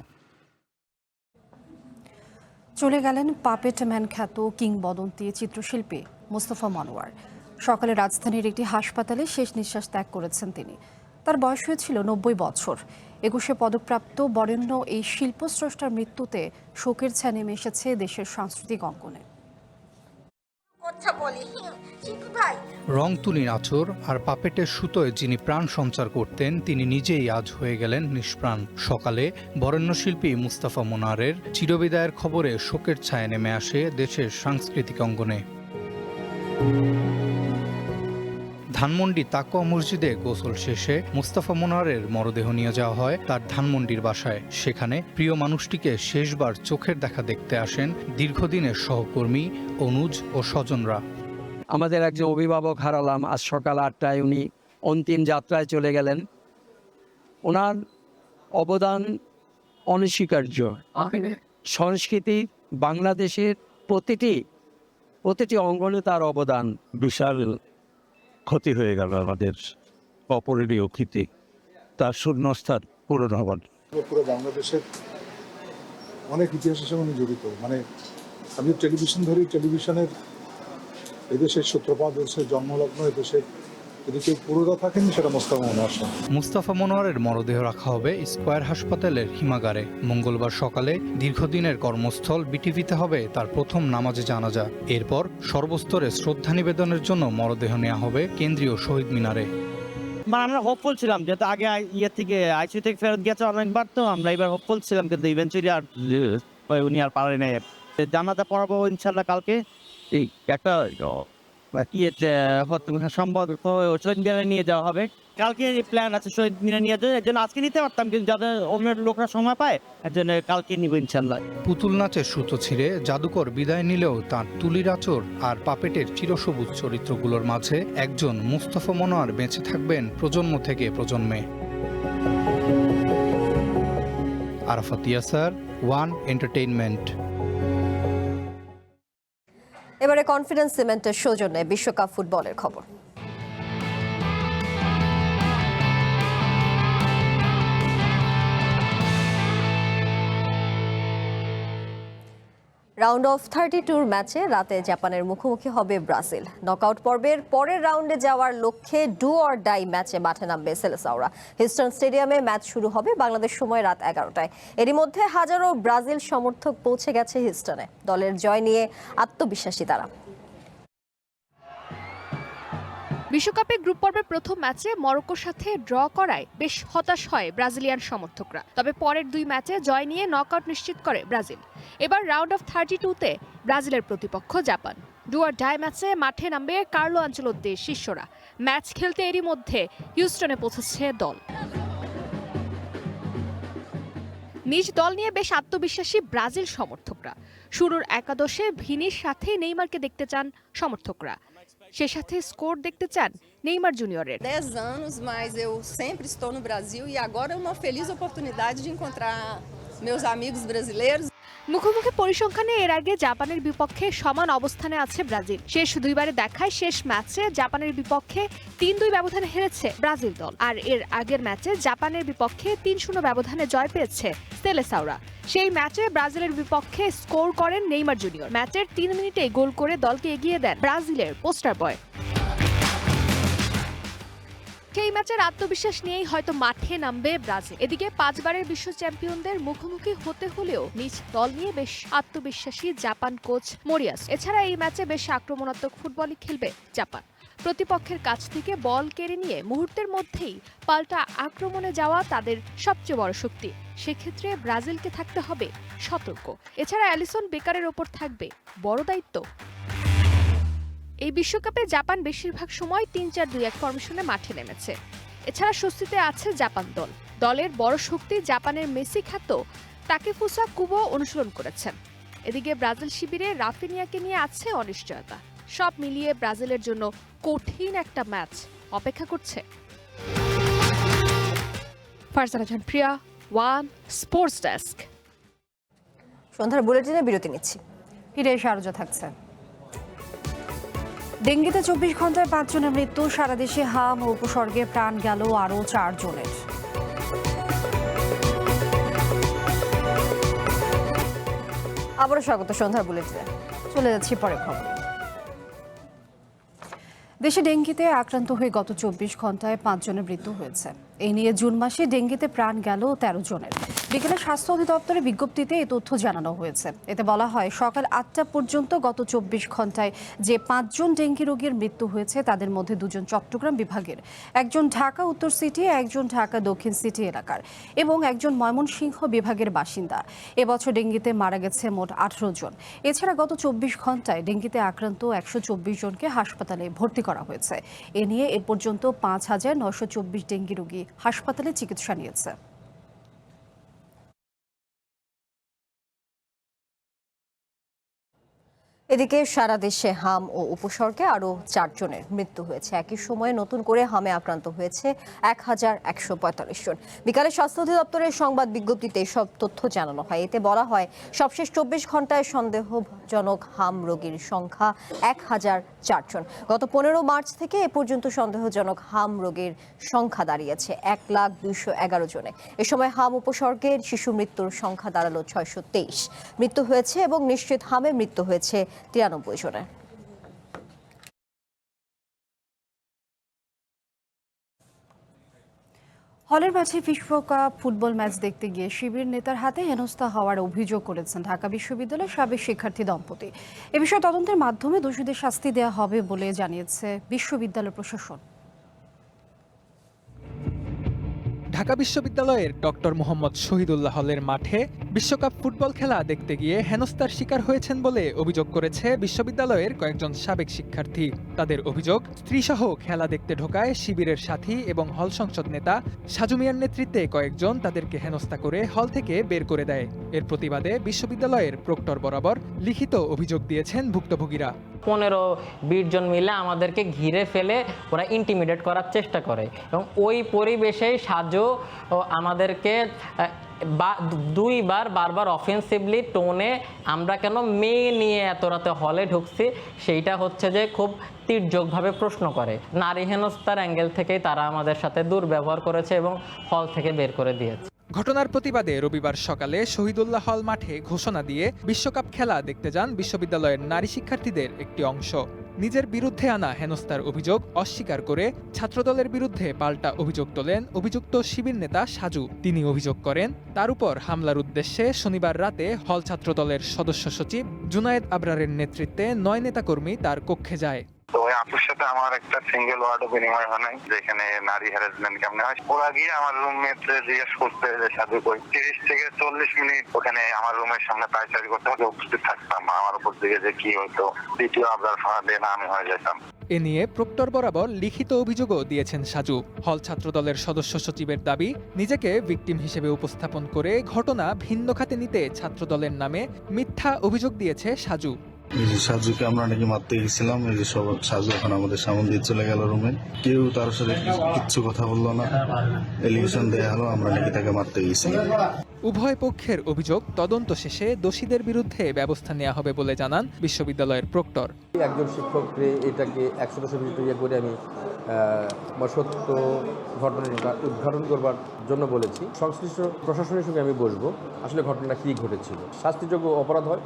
চলে গেলেন পাপেট ম্যান খ্যাত কিংবদন্তি চিত্রশিল্পী মোস্তফা মনোয়ার। সকালে রাজধানীর একটি হাসপাতালে শেষ নিঃশ্বাস ত্যাগ করেছেন তিনি। তার বয়স হয়েছিল 90 বছর। 21শে পদকপ্রাপ্ত বরেণ্য এই শিল্পস্রষ্টার মৃত্যুতে শোকের ছায়া নেমে এসেছে দেশের সাংস্কৃতিক অঙ্গনে। রং তুলি নাচর আর পাপেটের সুতোয় যিনি প্রাণ সঞ্চার করতেন, তিনি নিজেই আজ হয়ে গেলেন নিষ্প্রাণ। সকালে বরেণ্য শিল্পী মুস্তাফা মোনারের চিরবিদায়ের খবরে শোকের ছায়া নেমে আসে দেশের সাংস্কৃতিক অঙ্গনে। ধানমন্ডি তাকওয়া মসজিদে গোসল শেষে মুস্তাফা মোনারের মরদেহ নিয়ে যাওয়া হয় তার ধানমন্ডির বাসায়। সেখানে প্রিয় মানুষটিকে শেষবার চোখের দেখা দেখতে আসেন দীর্ঘদিনের সহকর্মী, অনুজ ও স্বজনরা। আমাদের একজন অভিভাবক হারালাম আজ সকাল 8টায়। উনি অন্তিম যাত্রায় চলে গেলেন। ওনার অবদান অনস্বীকার্য। সংস্কৃতি বাংলাদেশের প্রতিটি অঙ্গনে তার অবদান। বিশাল ক্ষতি হয়ে গেল আমাদের অপরিণীয় ক্ষতি, তার শূন্যস্থান পূরণ হবার। পুরো বাংলাদেশের অনেক ইতিহাসের সঙ্গে জড়িত। মানে আমি টেলিভিশন ধরি, টেলিভিশনের এদেশের সূত্রপাত, দেশের জন্মলগ্ন, এদেশের যদি কেউ পুরোটা থাকেন সেটা মোস্তাফা মনোয়ার সাহেব। মুস্তাফা মনোয়ারের মরদেহ রাখা হবে স্কয়ার হাসপাতালের হিমাগারে। মঙ্গলবার সকালে দীর্ঘদিনের কর্মস্থল বিটিভিতে হবে তার প্রথম নামাজে জানাজা। এরপর সর্বস্তরে শ্রদ্ধা নিবেদনের জন্য মরদেহ নেওয়া হবে কেন্দ্রীয় শহীদ মিনারে। আমরা হোপফুল ছিলাম, যেহেতু আগে থেকে আইসিইউ থেকে ফেরত গেছে অনেকবার, তো আমরা এবার হোপফুল ছিলাম, কিন্তু ইভেন্চুয়ালি আর উনি আর পারেন নাই। জানাজা পড়াবো ইনশাল্লাহ কালকে। এই একটা সম্ভব শহীদ মিনারে নিয়ে যাওয়া হবে। কালকে প্ল্যান আছে শহীদ মিনারে নিয়ে যাওয়ার জন্য। আজকে নিতে পারতাম, কিন্তু যাদের অন্য লোকরা সময় পায় এর জন্য কালকে নিব ইনশাল্লাহ। পুতুল নাচের সুতো ছিঁড়ে জাদুকর বিদায় নিলেও তাঁর তুলির আঁচড় আর পাপেটের চিরসবুজ চরিত্রগুলোর মাঝে একজন মুস্তাফা মনোয়ার বেঁচে থাকবেন প্রজন্ম থেকে প্রজন্মে। Arafat Yasar, One Entertainment. এবারে কনফিডেন্স সিমেন্টের সৌজন্যে বিশ্বকাপ ফুটবলের খবর। রাউন্ড অফ 32 ম্যাচে রাতে জাপানের মুখোমুখি হবে ব্রাজিল। নকআউট পর্বের পরের রাউন্ডে যাওয়ার লক্ষ্যে ডু অর ডাই ম্যাচে মাঠে নামবে সেলেসাওরা। হিউস্টন স্টেডিয়ামে ম্যাচ শুরু হবে বাংলাদেশ সময় রাত 11টায়। এরই মধ্যে হাজারো ব্রাজিল সমর্থক পৌঁছে গেছে হিউস্টনে। দলের জয় নিয়ে আত্মবিশ্বাসী তারা। বিশ্বকাপে গ্রুপ পর্বের প্রথম ম্যাচে মরক্কোর সাথে ড্র করায় বেশ হতাশ হয় ব্রাজিলিয়ান সমর্থকরা। তবে পরের দুই ম্যাচে জয় নিয়ে নকআউট নিশ্চিত করে ব্রাজিল। এবার রাউন্ড অফ 32-তে ব্রাজিলের প্রতিপক্ষ জাপান। ডু অর ডাই ম্যাচে মাঠে নামবে কার্লো আনচেলোত্তির শিষ্যরা। ম্যাচ খেলতে এরই মধ্যে হিউস্টনে পৌঁছেছে দল। নিজ দল নিয়ে বেশ আত্মবিশ্বাসী ব্রাজিল সমর্থকরা। শুরুর একাদশে ভিনির সাথে নেইমারকে দেখতে চান সমর্থকরা। সে সাথে স্কোর দেখতে চান নেইমার জুনিয়রের। 10 anos, mas eu sempre estou no Brasil e agora é uma feliz oportunidade de encontrar meus amigos brasileiros. মুখোমুখি পরিসংখ্যানে এর আগে জাপানের বিপক্ষে সমান অবস্থানে আছে ব্রাজিল। শেষ দুইবারে দেখায় শেষ ম্যাচে জাপানের বিপক্ষে 3-2 ব্যবধানে হেরেছে ব্রাজিল দল। আর এর আগের ম্যাচে জাপানের বিপক্ষে 3-0 ব্যবধানে জয় পেয়েছে সেলেসাওরা। সেই ম্যাচে ব্রাজিলের বিপক্ষে স্কোর করেন নেইমার জুনিয়র। ম্যাচের 3 মিনিটেই গোল করে দলকে এগিয়ে দেন ব্রাজিলের পোস্টার বয়। সেই ম্যাচের আত্মবিশ্বাস নিয়েই হয়তো মাঠে নামবে ব্রাজিল। এদিকে 5 বারের বিশ্ব চ্যাম্পিয়নদের মুখোমুখি হতে হলেও নিজ দল নিয়ে বেশ আত্মবিশ্বাসী জাপান কোচ মরিয়াস। এছাড়া এই ম্যাচে বেশ আক্রমণাত্মক ফুটবলই খেলবে জাপান। প্রতিপক্ষের কাছ থেকে বল কেড়ে নিয়ে মুহূর্তের মধ্যেই পাল্টা আক্রমণে যাওয়া তাদের সবচেয়ে বড় শক্তি। সেক্ষেত্রে ব্রাজিলকে থাকতে হবে সতর্ক। এছাড়া অ্যালিসন বেকারের ওপর থাকবে বড় দায়িত্ব। এই বিশ্বকাপে জাপান বেশিরভাগ সময় 3-4-2-1 ফরমেশনে মাঠে নেমেছে। এছাড়া স্বস্তিতে আছে জাপান দল। দলের বড় শক্তি জাপানের মেসি খ্যাত তাকেফুসা কুবো অনুশীলন করেছেন। এদিকে ব্রাজিল শিবিরে রাফিনিয়াকে নিয়ে আছে অনিশ্চয়তা। সব মিলিয়ে ব্রাজিলের জন্য কঠিন একটা ম্যাচ অপেক্ষা করছে। ফারজানা জাহান প্রিয়া, ওয়ান স্পোর্টস ডেস্ক। সন্ধ্যার বুলেটিনে বিরতি নিচ্ছি, ফিরে এসে আরো যা থাকছে। ডেঙ্গিতে 24 ঘন্টায় 5 জনের মৃত্যু। সারা দেশে হাম ও উপসর্গে প্রাণ গেল আরও 4 জনের। আবারও স্বাগত সন্ধ্যার বুলেটিনে। চলে যাচ্ছি পরের খবর। দেশে ডেঙ্গিতে আক্রান্ত হয়ে গত 24 ঘন্টায় 5 জনের মৃত্যু হয়েছে। এই নিয়ে জুন মাসে ডেঙ্গিতে প্রাণ গেল 13 জনের। বিকেলে স্বাস্থ্য অধিদপ্তরের বিজ্ঞপ্তিতে এই তথ্য জানানো হয়েছে। এতে বলা হয়, সকাল 8টা পর্যন্ত গত 24 ঘন্টায় যে 5 জন ডেঙ্গি রোগীর মৃত্যু হয়েছে তাদের মধ্যে 2 জন চট্টগ্রাম বিভাগের, 1 জন ঢাকা উত্তর সিটি, 1 জন ঢাকা দক্ষিণ সিটি এলাকার এবং 1 জন ময়মনসিংহ বিভাগের বাসিন্দা। এবছর ডেঙ্গিতে মারা গেছে মোট 18 জন। এছাড়া গত 24 ঘন্টায় ডেঙ্গিতে আক্রান্ত 124 জনকে হাসপাতালে ভর্তি করা হয়েছে। এ নিয়ে এ পর্যন্ত 5,924 ডেঙ্গি রোগী হাসপাতালে চিকিৎসা নিয়েছে। এদিকে সারা দেশে হাম ও উপসর্গে আরও 4 জনের মৃত্যু হয়েছে। একই সময়ে নতুন করে হামে আক্রান্ত হয়েছে 1145 জন। বিকালে স্বাস্থ্য অধিদপ্তরের সংবাদ বিজ্ঞপ্তিতে সব তথ্য জানানো হয়। এতে বলা হয়, সবশেষ 24 ঘন্টায় সন্দেহজনক হাম রোগীর সংখ্যা 1004 জন। গত 15 মার্চ থেকে এ পর্যন্ত সন্দেহজনক হাম রোগীর সংখ্যা দাঁড়িয়েছে 1,211 জনে। এ সময় হাম উপসর্গের শিশু মৃত্যুর সংখ্যা দাঁড়ালো 623। মৃত্যু হয়েছে এবং নিশ্চিত হামে মৃত্যু হয়েছে 93 জনের। হলের মাঝে বিশ্বকাপ ফুটবল ম্যাচ দেখতে গিয়ে শিবির নেতার হাতে হেনস্থা হওয়ার অভিযোগ করেছেন ঢাকা বিশ্ববিদ্যালয়ের সাবেক শিক্ষার্থী দম্পতি। এ বিষয়ে তদন্তের মাধ্যমে দোষীদের শাস্তি দেওয়া হবে বলে জানিয়েছে বিশ্ববিদ্যালয় প্রশাসন। ঢাকা বিশ্ববিদ্যালয়ের ডক্টর মোহাম্মদ শহীদুল্লাহ হলের মাঠে বিশ্বকাপ ফুটবল খেলা দেখতে গিয়ে হেনস্থার শিকার হয়েছেন বলে অভিযোগ করেছে বিশ্ববিদ্যালয়ের কয়েকজন সাবেক শিক্ষার্থী। তাদের অভিযোগ, স্ত্রীসহ খেলা দেখতে ঢোকায় শিবিরের সাথী এবং হল সংসদ নেতা সাজু মিয়ার নেতৃত্বে কয়েকজন তাদেরকে হেনস্থা করে হল থেকে বের করে দেয়। এর প্রতিবাদে বিশ্ববিদ্যালয়ের প্রক্টর বরাবর লিখিত অভিযোগ দিয়েছেন ভুক্তভোগীরা। 15-20 জন মিলে আমাদেরকে ঘিরে ফেলে ওরা ইন্টিমিডেট করার চেষ্টা করে এবং ওই পরিবেশেই সাজু আমাদেরকে বারবার অফেন্সিভলি টোনে আমরা কেন মেয়ে নিয়ে এত রাতে হলে ঢুকছি সেইটা হচ্ছে যে খুব তীর্যকভাবে প্রশ্ন করে। নারী হেনস্থার অ্যাঙ্গেল থেকেই তারা আমাদের সাথে দুর্ব্যবহার করেছে এবং হল থেকে বের করে দিয়েছে। ঘটনার প্রতিবাদে রবিবার সকালে শহীদুল্লাহ হল মাঠে ঘোষণা দিয়ে বিশ্বকাপ খেলা দেখতে যান বিশ্ববিদ্যালয়ের নারী শিক্ষার্থীদের একটি অংশ। নিজের বিরুদ্ধে আনা হেনস্থার অভিযোগ অস্বীকার করে ছাত্রদলের বিরুদ্ধে পাল্টা অভিযোগ তোলেন অভিযুক্ত শিবির নেতা সাজু। তিনি অভিযোগ করেন, তার উপর হামলার উদ্দেশ্যে শনিবার রাতে হল ছাত্রদলের সদস্য সচিব জুনায়েদ আবরারের নেতৃত্বে 9 নেতাকর্মী তার কক্ষে যায়। তো ওই আপুর সাথে আমার একটা সিঙ্গেল ওয়ার্ডও বিনিময় হয় নাই, যেখানে নারী হ্যারাসমেন্ট কেমনে হয়। ওরা গিয়ে আমার রুমমেট জিজ্ঞেস করতে যে সাজু কই, 30 থেকে 40 মিনিট ওখানে আমার রুমের সামনে পায়চারি করতে হতো, উপস্থিত থাকতাম। আমার উপর দিকে যে কি হইতো দ্বিতীয় আবরার ফাঁদে না আমি হয়ে যেতাম। এ নিয়ে প্রক্টর বরাবর লিখিত অভিযোগও দিয়েছেন সাজু। হল ছাত্রদলের সদস্য সচিবের দাবি, নিজেকে ভিকটিম হিসেবে উপস্থাপন করে ঘটনা ভিন্ন খাতে নিতে ছাত্রদলের নামে মিথ্যা অভিযোগ দিয়েছে সাজু। সাজুকে আমরা নাকি মারতে গেছিলাম, এই যে সব সাজু এখন আমাদের সামনে দিয়ে চলে গেল রুমে, কেউ তার সাথে কিচ্ছু কথা বললো না, এলিগেশন দেয়া হলো আমরা নাকি তাকে মারতে গেছিলাম। উভয় পক্ষের অভিযোগ তদন্ত শেষে দোষীদের বিরুদ্ধে ব্যবস্থা নেওয়া হবে বলে জানান বিশ্ববিদ্যালয়ের প্রক্টর। একজন শিক্ষককে এটাকে 100% করে আমি সত্য ঘটনাটা উদ্ঘাটন করবার জন্য বলেছি। সংশ্লিষ্ট প্রশাসনের সঙ্গে আমি বসবো, আসলে ঘটনাটা কী ঘটেছিল। শাস্তিযোগ্য অপরাধ হয়,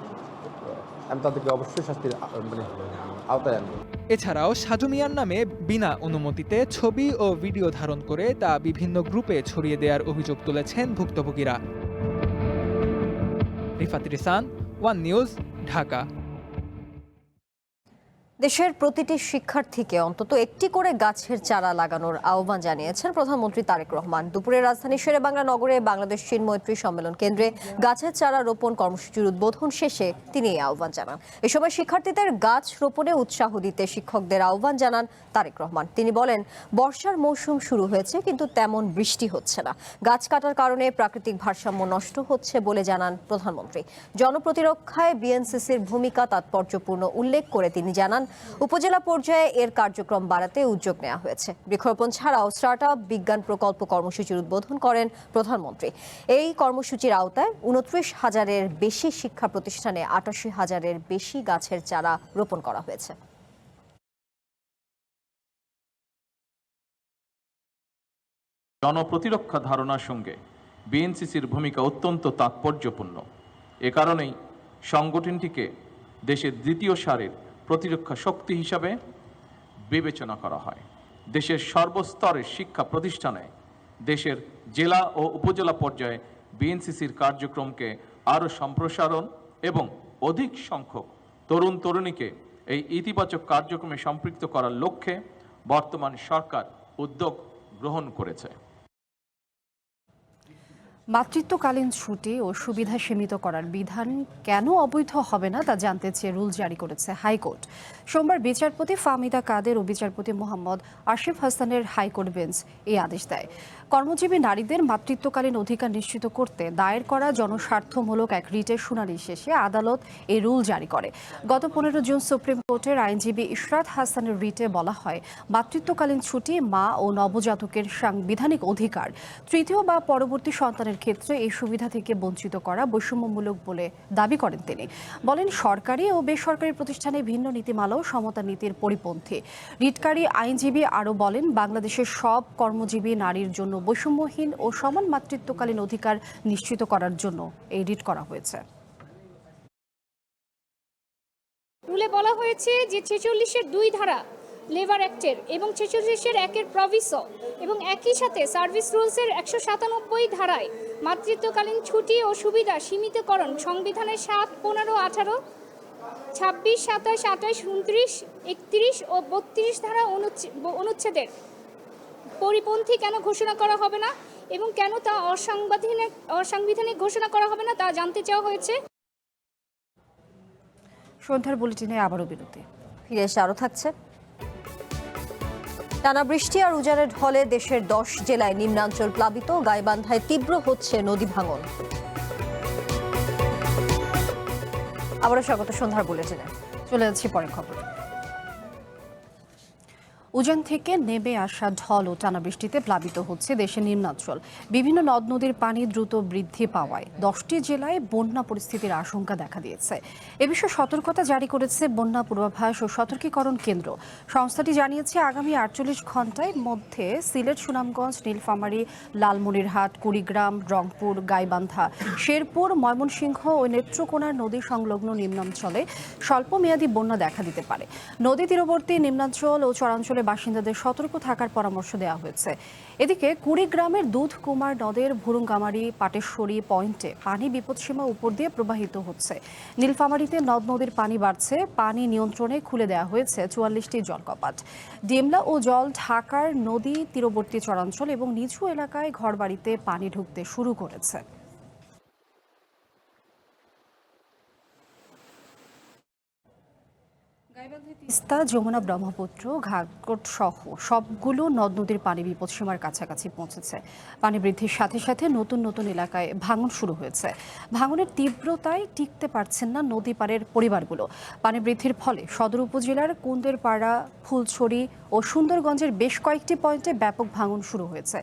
আমি তাদেরকে অবশ্যই শাস্তির আওতায় আনবো। এছাড়াও সাজু মিয়ার নামে বিনা অনুমতিতে ছবি ও ভিডিও ধারণ করে তা বিভিন্ন গ্রুপে ছড়িয়ে দেওয়ার অভিযোগ তুলেছেন ভুক্তভোগীরা। Rifat রিসান, one news, Dhaka. দেশের প্রতিটি শিক্ষার্থীকে অন্তত একটি করে গাছের চারা লাগানোর আহ্বান জানিয়েছেন প্রধানমন্ত্রী তারেক রহমান। দুপুরে রাজধানী শেরেবাংলা নগরে বাংলাদেশ চীন মৈত্রী সম্মেলন কেন্দ্রে গাছের চারা রোপণ কর্মসূচির উদ্বোধন শেষে তিনি এই আহ্বান জানান। এ সময় শিক্ষার্থীদের গাছ রোপণে উৎসাহ দিতে শিক্ষকদের আহ্বান জানান তারেক রহমান। তিনি বলেন, বর্ষার মৌসুম শুরু হয়েছে কিন্তু তেমন বৃষ্টি হচ্ছে না। গাছ কাটার কারণে প্রাকৃতিক ভারসাম্য নষ্ট হচ্ছে বলে জানান প্রধানমন্ত্রী। জনপ্রতিরক্ষায় বিএনসিসির ভূমিকা তাৎপর্যপূর্ণ উল্লেখ করে তিনি জানান, উপজেলা পর্যায়ে এর কার্যক্রম বাড়াতে উদ্যোগ নেওয়া হয়েছে। বৃক্ষরোপণ ছাড়াও স্টার্টআপ বিজ্ঞান প্রকল্প কর্মসূচির উদ্বোধন করেন প্রধানমন্ত্রী। এই কর্মসূচির আওতায় 29,000-এর বেশি শিক্ষা প্রতিষ্ঠানে 88,000-এর বেশি গাছের চারা রোপণ করা হয়েছে। জনপ্রতিরক্ষা ধারণার সঙ্গে বিএনসিসির ভূমিকা অত্যন্ত তাৎপর্যপূর্ণ। এ কারণেই সংগঠনটিকে দেশের দ্বিতীয় সারির প্রতিরক্ষা শক্তি হিসাবে বিবেচনা করা হয়। দেশের সর্বস্তরের শিক্ষা প্রতিষ্ঠানে দেশের জেলা ও উপজেলা পর্যায়ে বিএনসিসির কার্যক্রমকে আরও সম্প্রসারণ এবং অধিক সংখ্যক তরুণ তরুণীকে এই ইতিবাচক কার্যক্রমে সম্পৃক্ত করার লক্ষ্যে বর্তমান সরকার উদ্যোগ গ্রহণ করেছে। মাতৃত্বকালীন ছুটি ও সুবিধা সীমিত করার বিধান কেন অবৈধ হবে না তা জানতে চেয়ে রুল জারি করেছে হাইকোর্ট। সোমবার বিচারপতি ফাহমিদা কাদের ও বিচারপতি মোহাম্মদ আশিফ হাসানের হাইকোর্ট বেঞ্চ এই আদেশ দেয়। কর্মজীবী নারীদের মাতৃত্বকালীন অধিকার নিশ্চিত করতে দায়ের করা জনস্বার্থমূলক এক রিটের শুনানি শেষে আদালত এই রুল জারি করে। গত 15 জুন সুপ্রিম কোর্টের আইনজীবী ইশরাত হাসানের রিটে বলা হয়, মাতৃত্বকালীন ছুটি মা ও নবজাতকের সাংবিধানিক অধিকার। তৃতীয় বা পরবর্তী সন্তানের ক্ষেত্রে এই সুবিধা থেকে বঞ্চিত করা বৈষম্যমূলক বলে দাবি করেন তিনি। বলেন, সরকারি ও বেসরকারি প্রতিষ্ঠানে ভিন্ন নীতিমালাও সমতা নীতির পরিপন্থী। রিটকারী আইনজীবী আরও বলেন, বাংলাদেশের সব কর্মজীবী নারীর জন্য বৈষম্যহীন ও সমান মাতৃত্বকালীন অধিকার নিশ্চিত করার জন্য এই রিট করা হয়েছে। রুলে বলা হয়েছে যে 46-এর 2 ধারা লেবার অ্যাক্টের এবং 46-এর 1-এর প্রভিসো এবং একই সাথে সার্ভিস রুলসের 197 ধারায় মাতৃত্বকালীন ছুটি ও সুবিধা সীমিতকরণ সংবিধানের 7, 15, 18, 26, 27, 28, 29, 31 ও 32 ধারা অনুচ্ছেদের পরিপন্থী কেন ঘোষণা করা হবে না এবং কেন তা অসাংবিধানিক ঘোষণা করা হবে না তা জানতে চাওয়া হয়েছে। সন্ধ্যার বুলেটিনে আবারও বিরতি, ফিরে এসে আরও থাকছে। টানা বৃষ্টি আর উজানের ঢলে দেশের 10 জেলায় নিম্নাঞ্চল প্লাবিত, গাইবান্ধায় তীব্র হচ্ছে নদী ভাঙন। আবারও স্বাগত সন্ধ্যার বুলেটিনে। চলে যাচ্ছি পরের খবর। উজান থেকে নেমে আসা ঢল ও টানা বৃষ্টিতে প্লাবিত হচ্ছে দেশের নিম্নাঞ্চল। বিভিন্ন নদ নদীর পানি দ্রুত বৃদ্ধি পাওয়ায় 10টি জেলায় বন্যা পরিস্থিতির আশঙ্কা দেখা দিয়েছে। এ বিষয়ে সতর্কতা জারি করেছে বন্যা পূর্বাভাস ও সতর্কীকরণ কেন্দ্র। সংস্থাটি জানিয়েছে আগামী 48 ঘন্টার মধ্যে সিলেট, সুনামগঞ্জ, নীলফামারী, লালমনিরহাট, কুড়িগ্রাম, রংপুর, গাইবান্ধা, শেরপুর, ময়মনসিংহ ও নেত্রকোনার নদী সংলগ্ন নিম্নাঞ্চলে স্বল্পমেয়াদী বন্যা দেখা দিতে পারে। নদী তীরবর্তী নিম্নাঞ্চল ও চরাঞ্চলে বাসিন্দাদের সতর্ক থাকার পরামর্শ দেওয়া হয়েছে। এদিকে কুড়িগ্রামের দুধকুমার নদের ভুরুঙ্গামারি পাটেশ্বরী পয়েন্টে পানি বিপদসীমা উপর দিয়ে প্রবাহিত হচ্ছে। নীলফামারীতে নদ নদীর পানি বাড়ছে, পানি নিয়ন্ত্রণে খুলে দেওয়া হয়েছে 44টি জলকপাট। ডিমলা ও জল ঢাকার নদী তীরবর্তী চরাঞ্চল এবং নিচু এলাকায় ঘরবাড়িতে পানি ঢুকতে শুরু করেছে। তিস্তা, যমুনা, ব্রহ্মপুত্র, ঘাঘট সহ সবগুলো নদ নদীর পানি বিপদসীমার কাছাকাছি পৌঁছেছে। পানি বৃদ্ধির সাথে সাথে নতুন নতুন এলাকায় ভাঙন শুরু হয়েছে। ভাঙনের তীব্রতায় টিকতে পারছেন না নদী পাড়ের পরিবারগুলো। পানি বৃদ্ধির ফলে সদর উপজেলার কুন্দেরপাড়া, ফুলছড়ি ও সুন্দরগঞ্জের বেশ কয়েকটি পয়েন্টে ব্যাপক ভাঙন শুরু হয়েছে।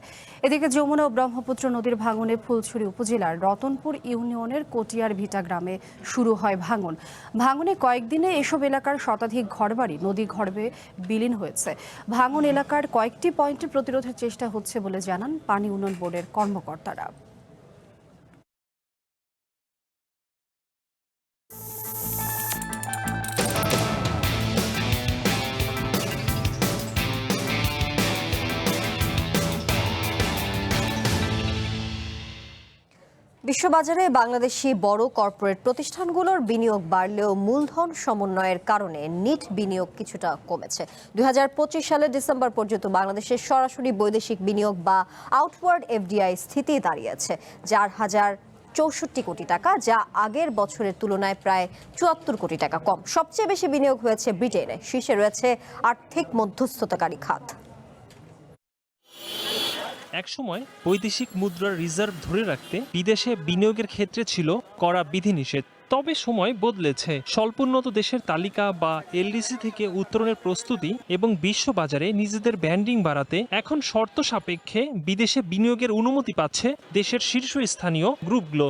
এদিকে যমুনা ও ব্রহ্মপুত্র নদীর ভাঙনে ফুলছড়ি উপজেলার রতনপুর ইউনিয়নের কটিয়ার ভিটা গ্রামে শুরু হয় ভাঙন। ভাঙনে কয়েকদিনে এসব এলাকার শতাধিক ঘরবাড়ি নদী গর্ভে বিলীন হয়েছে। ভাঙন এলাকার কয়েকটি পয়েন্টে প্রতিরোধের চেষ্টা হচ্ছে বলে জানান পানি উন্নয়ন বোর্ডের কর্মকর্তারা। বিশ্ববাজারে বাংলাদেশি বড় কর্পোরেট প্রতিষ্ঠানগুলোর বিনিয়োগ বাড়লেও মূলধন সমন্বয়ের কারণে নিট বিনিয়োগ কিছুটা কমেছে। 2025 সালের ডিসেম্বর পর্যন্ত বাংলাদেশের সরাসরি বৈদেশিক বিনিয়োগ বা আউটওয়ার্ড এফডিআই স্থিতি দাঁড়িয়েছে 4,064 কোটি টাকা, যা আগের বছরের তুলনায় প্রায় 74 কোটি টাকা কম। সবচেয়ে বেশি বিনিয়োগ হয়েছে ব্রিটেনে, শীর্ষে রয়েছে আর্থিক মধ্যস্থতাকারী খাত। একসময় বৈদেশিক মুদ্রার রিজার্ভ ধরে রাখতে বিদেশে বিনিয়োগের ক্ষেত্রে ছিল কড়া বিধিনিষেধ। তবে সময় বদলেছে। স্বল্পোন্নত দেশের তালিকা বা এলডিসি থেকে উত্তরণের প্রস্তুতি এবং বিশ্ববাজারে নিজেদের ব্র্যান্ডিং বাড়াতে এখন শর্ত সাপেক্ষে বিদেশে বিনিয়োগের অনুমতি পাচ্ছে দেশের শীর্ষস্থানীয় গ্রুপগুলো।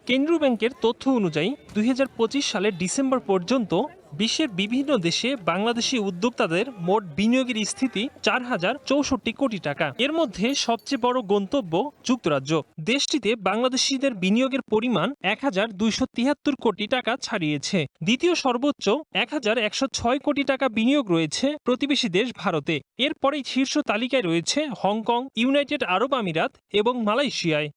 কেন্দ্রীয় ব্যাংকের তথ্য অনুযায়ী 2025 সালের ডিসেম্বর পর্যন্ত বিশ্বের বিভিন্ন দেশে বাংলাদেশি উদ্যোক্তাদের মোট বিনিয়োগের স্থিতি 4,064 কোটি টাকা। এর মধ্যে সবচেয়ে বড় গন্তব্য যুক্তরাজ্য। দেশটিতে বাংলাদেশিদের বিনিয়োগের পরিমাণ 1,273 কোটি টাকা ছাড়িয়েছে। দ্বিতীয় সর্বোচ্চ 1,106 কোটি টাকা বিনিয়োগ রয়েছে প্রতিবেশী দেশ ভারতে। এরপরেই শীর্ষ তালিকায় রয়েছে হংকং, ইউনাইটেড আরব আমিরাত এবং মালয়েশিয়ায়।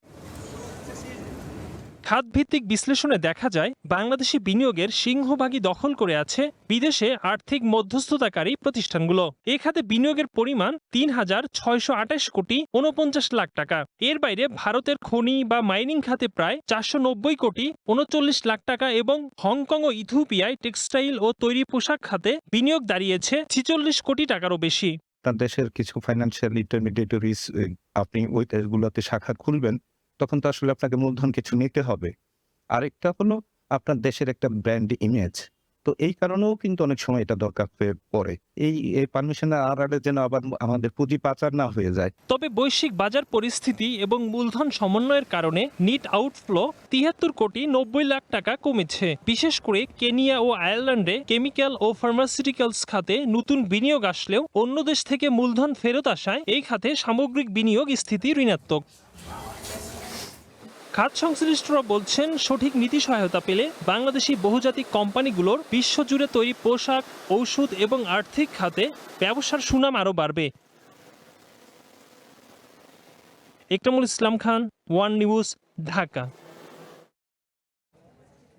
খাতভিত্তিক বিশ্লেষণে দেখা যায় বাংলাদেশি বিনিয়োগের সিংহভাগই দখল করে আছে বিদেশে আর্থিক মধ্যস্থতাকারী প্রতিষ্ঠানগুলো। এ খাতে বিনিয়োগের পরিমাণ 3,628 কোটি 49 লাখ টাকা। এর বাইরে ভারতের খনি বা মাইনিং খাতে প্রায় 490 কোটি 39 লাখ টাকা এবং হংকং ও ইথিওপিয়ায় টেক্সটাইল ও তৈরি পোশাক খাতে বিনিয়োগ দাঁড়িয়েছে 46 কোটি টাকারও বেশি। তার দেশের কিছু ফাইন্যান্সিয়াল ইন্টারমিডিয়েটরিজ আপনি ওই দেশগুলোতে শাখা খুলবেন, তখন তো আসলে আপনাকে মূলধন কিছু নিতে হবে। আরেকটা হলো আপনার দেশের একটা ব্র্যান্ড ইমেজ, তো এই কারণেও কিন্তু অনেক সময় এটা দরকার হয়ে পড়ে। এই পারমিশনের আড়ালে যেন আবার আমাদের পুঁজি পাচার না হয়ে যায়। তবে বৈশ্বিক বাজার পরিস্থিতি এবং মূলধন সমন্বয়ের কারণে নিট আউটফ্লো 73 কোটি 90 লাখ টাকা কমেছে। বিশেষ করে কেনিয়া ও আয়ারল্যান্ডে কেমিক্যাল ও ফার্মাসিউটিক্যালস খাতে নতুন বিনিয়োগ আসলেও অন্য দেশ থেকে মূলধন ফেরত আসায় এই খাতে সামগ্রিক বিনিয়োগ স্থিতি ঋণাত্মক। খাত সংশ্লিষ্টরা বলছেন সঠিক নীতি সহায়তা পেলে বাংলাদেশি বহুজাতিক কোম্পানিগুলোর বিশ্বজুড়ে তৈরি পোশাক, ঔষধ এবং আর্থিক খাতে ব্যবসার সুনাম আরও বাড়বে। Ikramul Islam Khan, one news, Dhaka.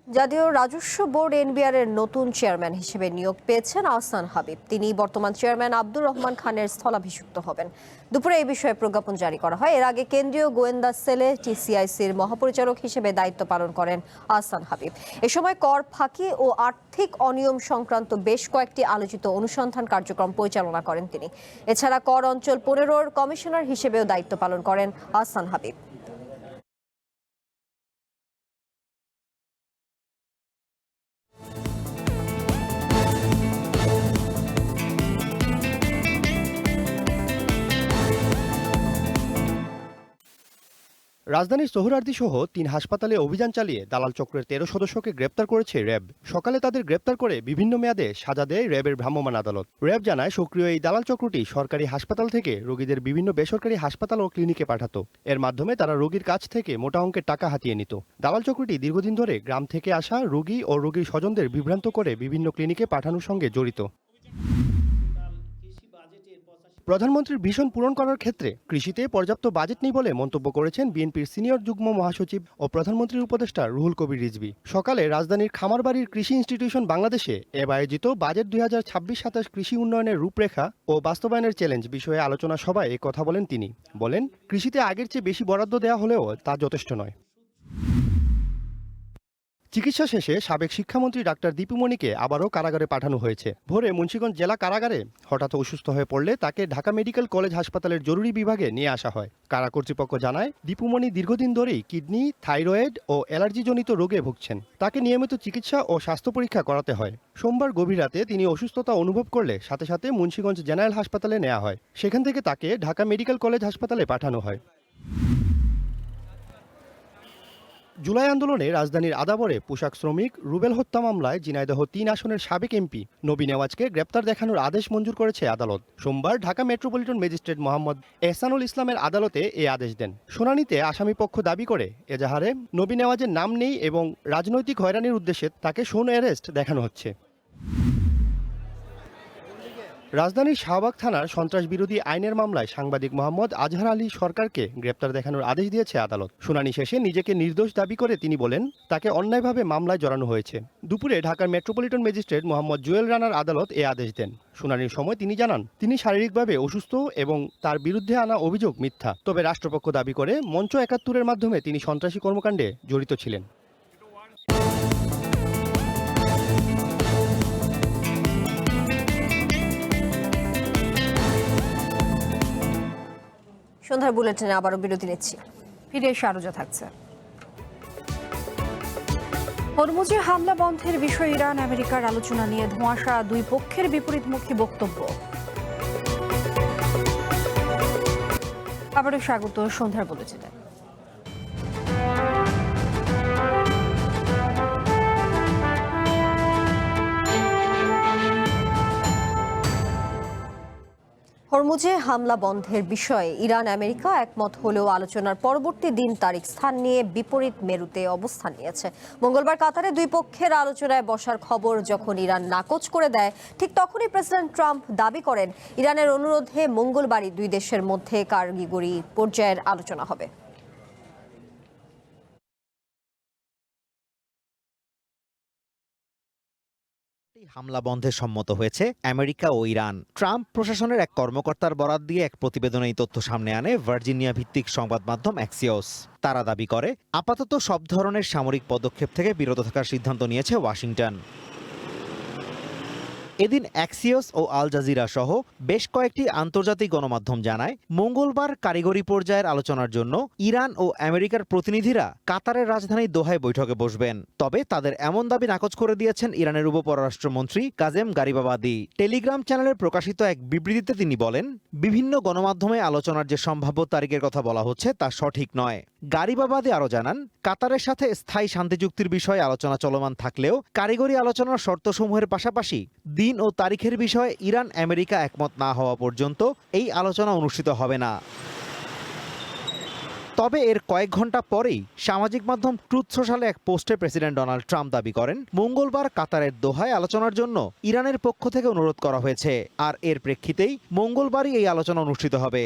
জাতীয় রাজস্ব বোর্ড এনবিআর এর নতুন চেয়ারম্যান হিসেবে নিয়োগ পেয়েছেন আহসান হাবিব। তিনি বর্তমান চেয়ারম্যান আব্দুর রহমান খানের স্থলাভিষিক্ত হবেন। দুপুরে এই বিষয়ে প্রজ্ঞাপন জারি করা হয়। এর আগে কেন্দ্রীয় গোয়েন্দা সেলে টিসিআইসির মহাপরিচালক হিসেবে দায়িত্ব পালন করেন আহসান হাবিব। এ সময় কর ফাঁকি ও আর্থিক অনিয়ম সংক্রান্ত বেশ কয়েকটি আলোচিত অনুসন্ধান কার্যক্রম পরিচালনা করেন তিনি। এছাড়া কর অঞ্চল 15-র কমিশনার হিসেবেও দায়িত্ব পালন করেন আহসান হাবিব। রাজধানীর সোহরাওয়ার্দী সহ 3 হাসপাতালে অভিযান চালিয়ে দালাল চক্রের 13 সদস্যকে গ্রেপ্তার করেছে র্যাব। সকালে তাদের গ্রেপ্তার করে বিভিন্ন মেয়াদে সাজা দেয় র্যাবের ভ্রাম্যমাণ আদালত। র্যাব জানায় সক্রিয় এই দালাল চক্রটি সরকারি হাসপাতাল থেকে রোগীদের বিভিন্ন বেসরকারি হাসপাতাল ও ক্লিনিকে পাঠাতো। এর মাধ্যমে তারা রোগীর কাছ থেকে মোটা অঙ্কের টাকা হাতিয়ে নিত। দালাল চক্রটি দীর্ঘদিন ধরে গ্রাম থেকে আসা রোগী ও রোগীর স্বজনদের বিভ্রান্ত করে বিভিন্ন ক্লিনিকে পাঠানোর সঙ্গে জড়িত। প্রধানমন্ত্রীর ভিশন পূরণ করার ক্ষেত্রে কৃষিতে পর্যাপ্ত বাজেট নেই বলে মন্তব্য করেছেন বিএনপির সিনিয়র যুগ্ম মহাসচিব ও প্রধানমন্ত্রীর উপদেষ্টা রুহুল কবির রিজভী। সকালে রাজধানীর খামারবাড়ির কৃষি ইনস্টিটিউশন বাংলাদেশে আয়োজিত বাজেট 2026-27 কৃষি উন্নয়নের রূপরেখা ও বাস্তবায়নের চ্যালেঞ্জ বিষয়ে আলোচনা সভায় এ কথা বলেন তিনি। বলেন, কৃষিতে আগের চেয়ে বেশি বরাদ্দ দেওয়া হলেও তা যথেষ্ট নয়। চিকিৎসা শেষে সাবেক শিক্ষামন্ত্রী ডাক্তার দীপুমণিকে আবারও কারাগারে পাঠানো হয়েছে। ভোরে মুন্সিগঞ্জ জেলা কারাগারে হঠাৎ অসুস্থ হয়ে পড়লে তাকে ঢাকা মেডিকেল কলেজ হাসপাতালের জরুরি বিভাগে নিয়ে আসা হয়। কারা কর্তৃপক্ষ জানায়, দীপুমণি দীর্ঘদিন ধরেই কিডনি, থাইরয়েড ও অ্যালার্জিজনিত রোগে ভুগছেন। তাকে নিয়মিত চিকিৎসা ও স্বাস্থ্য পরীক্ষা করাতে হয়। সোমবার গভীর রাতে তিনি অসুস্থতা অনুভব করলে সাথে সাথে মুন্সিগঞ্জ জেনারেল হাসপাতালে নেওয়া হয়। সেখান থেকে তাকে ঢাকা মেডিকেল কলেজ হাসপাতালে পাঠানো হয়। জুলাই আন্দোলনে রাজধানীর আদাবরে পোশাক শ্রমিক রুবেল হত্যা মামলায় ঝিনাইদহ 3 আসনের সাবেক এমপি নবী নেওয়াজকে গ্রেপ্তার দেখানোর আদেশ মঞ্জুর করেছে আদালত। সোমবার ঢাকা মেট্রোপলিটন ম্যাজিস্ট্রেট মোহাম্মদ এহসানুল ইসলামের আদালতে এই আদেশ দেন। শুনানিতে আসামিপক্ষ দাবি করে এজাহারে নবী নেওয়াজের নাম নেই এবং রাজনৈতিক হয়রানির উদ্দেশ্যে তাকে শোন অ্যারেস্ট দেখানো হচ্ছে। রাজধানীর শাহবাগ থানার সন্ত্রাস বিরোধী আইনের মামলায় সাংবাদিক মোহাম্মদ আজহার আলী সরকারকে গ্রেপ্তার দেখানোর আদেশ দিয়েছে আদালত। শুনানি শেষে নিজেকে নির্দোষ দাবি করে তিনি বলেন, তাকে অন্যায়ভাবে মামলায় জড়ানো হয়েছে। দুপুরে ঢাকার মেট্রোপলিটন ম্যাজিস্ট্রেট মোহাম্মদ জুয়েল রানার আদালত এ আদেশ দেন। শুনানির সময় তিনি জানান, তিনি শারীরিকভাবে অসুস্থ এবং তার বিরুদ্ধে আনা অভিযোগ মিথ্যা। তবে রাষ্ট্রপক্ষ দাবি করে মঞ্চ 71-এর মাধ্যমে তিনি সন্ত্রাসী কর্মকাণ্ডে জড়িত ছিলেন। সন্ধ্যার বুলেটিনে আবারও বিরতি নিচ্ছি। ফিরে এসে আরো যা থাকছে। হরমুজে হামলা বন্ধের বিষয়ে ইরান আমেরিকার আলোচনা নিয়ে ধোঁয়াশা, দুই পক্ষের বিপরীতমুখী বক্তব্য। আবারও স্বাগত সন্ধ্যার বুলেটিনে। হরমুজে হামলা বন্ধের বিষয়ে ইরান আমেরিকা একমত হলেও আলোচনার পরবর্তী দিন তারিখ স্থান নিয়ে বিপরীত মেরুতে অবস্থান নিয়েছে। মঙ্গলবার কাতারে দুই পক্ষের আলোচনায় বসার খবর যখন ইরান নাকচ করে দেয়, ঠিক তখনই প্রেসিডেন্ট ট্রাম্প দাবি করেন ইরানের অনুরোধে মঙ্গলবারই দুই দেশের মধ্যে কারিগরি পর্যায়ের আলোচনা হবে। হামলা বন্ধে সম্মত হয়েছে আমেরিকা ও ইরান। ট্রাম্প প্রশাসনের এক কর্মকর্তার বরাত দিয়ে এক প্রতিবেদনে এই তথ্য সামনে আনে ভার্জিনিয়া ভিত্তিক সংবাদ মাধ্যম অ্যাক্সিওস। তারা দাবি করে, আপাতত সব ধরনের সামরিক পদক্ষেপ থেকে বিরত থাকার সিদ্ধান্ত নিয়েছে ওয়াশিংটন। এদিন অ্যাক্সিওস ও আল জাজিরা সহ বেশ কয়েকটি আন্তর্জাতিক গণমাধ্যম জানায়, মঙ্গলবার কারিগরি পর্যায়ের আলোচনার জন্য ইরান ও আমেরিকার প্রতিনিধিরা কাতারের রাজধানী দোহায় বৈঠকে বসবেন। তবে তাদের এমন দাবি নাকচ করে দিয়েছেন ইরানের উপপররাষ্ট্রমন্ত্রী কাজেম গারিবাবাদি। টেলিগ্রাম চ্যানেলে প্রকাশিত এক বিবৃতিতে তিনি বলেন, বিভিন্ন গণমাধ্যমে আলোচনার যে সম্ভাব্য তারিখের কথা বলা হচ্ছে তা সঠিক নয়। গারিবাবাদি আরও জানান, কাতারের সাথে স্থায়ী শান্তি চুক্তির বিষয়ে আলোচনা চলমান থাকলেও কারিগরি আলোচনার শর্তসমূহের পাশাপাশি দিন ও তারিখের বিষয়ে ইরান আমেরিকা একমত না হওয়া পর্যন্ত এই আলোচনা অনুষ্ঠিত হবে না। তবে এর কয়েক ঘন্টা পরেই সামাজিক মাধ্যম ট্রুথ সোশ্যালে এক পোস্টে প্রেসিডেন্ট ডোনাল্ড ট্রাম্প দাবি করেন মঙ্গলবার কাতারের দোহায় আলোচনার জন্য ইরানের পক্ষ থেকে অনুরোধ করা হয়েছে, আর এর প্রেক্ষিতেই মঙ্গলবারই এই আলোচনা অনুষ্ঠিত হবে।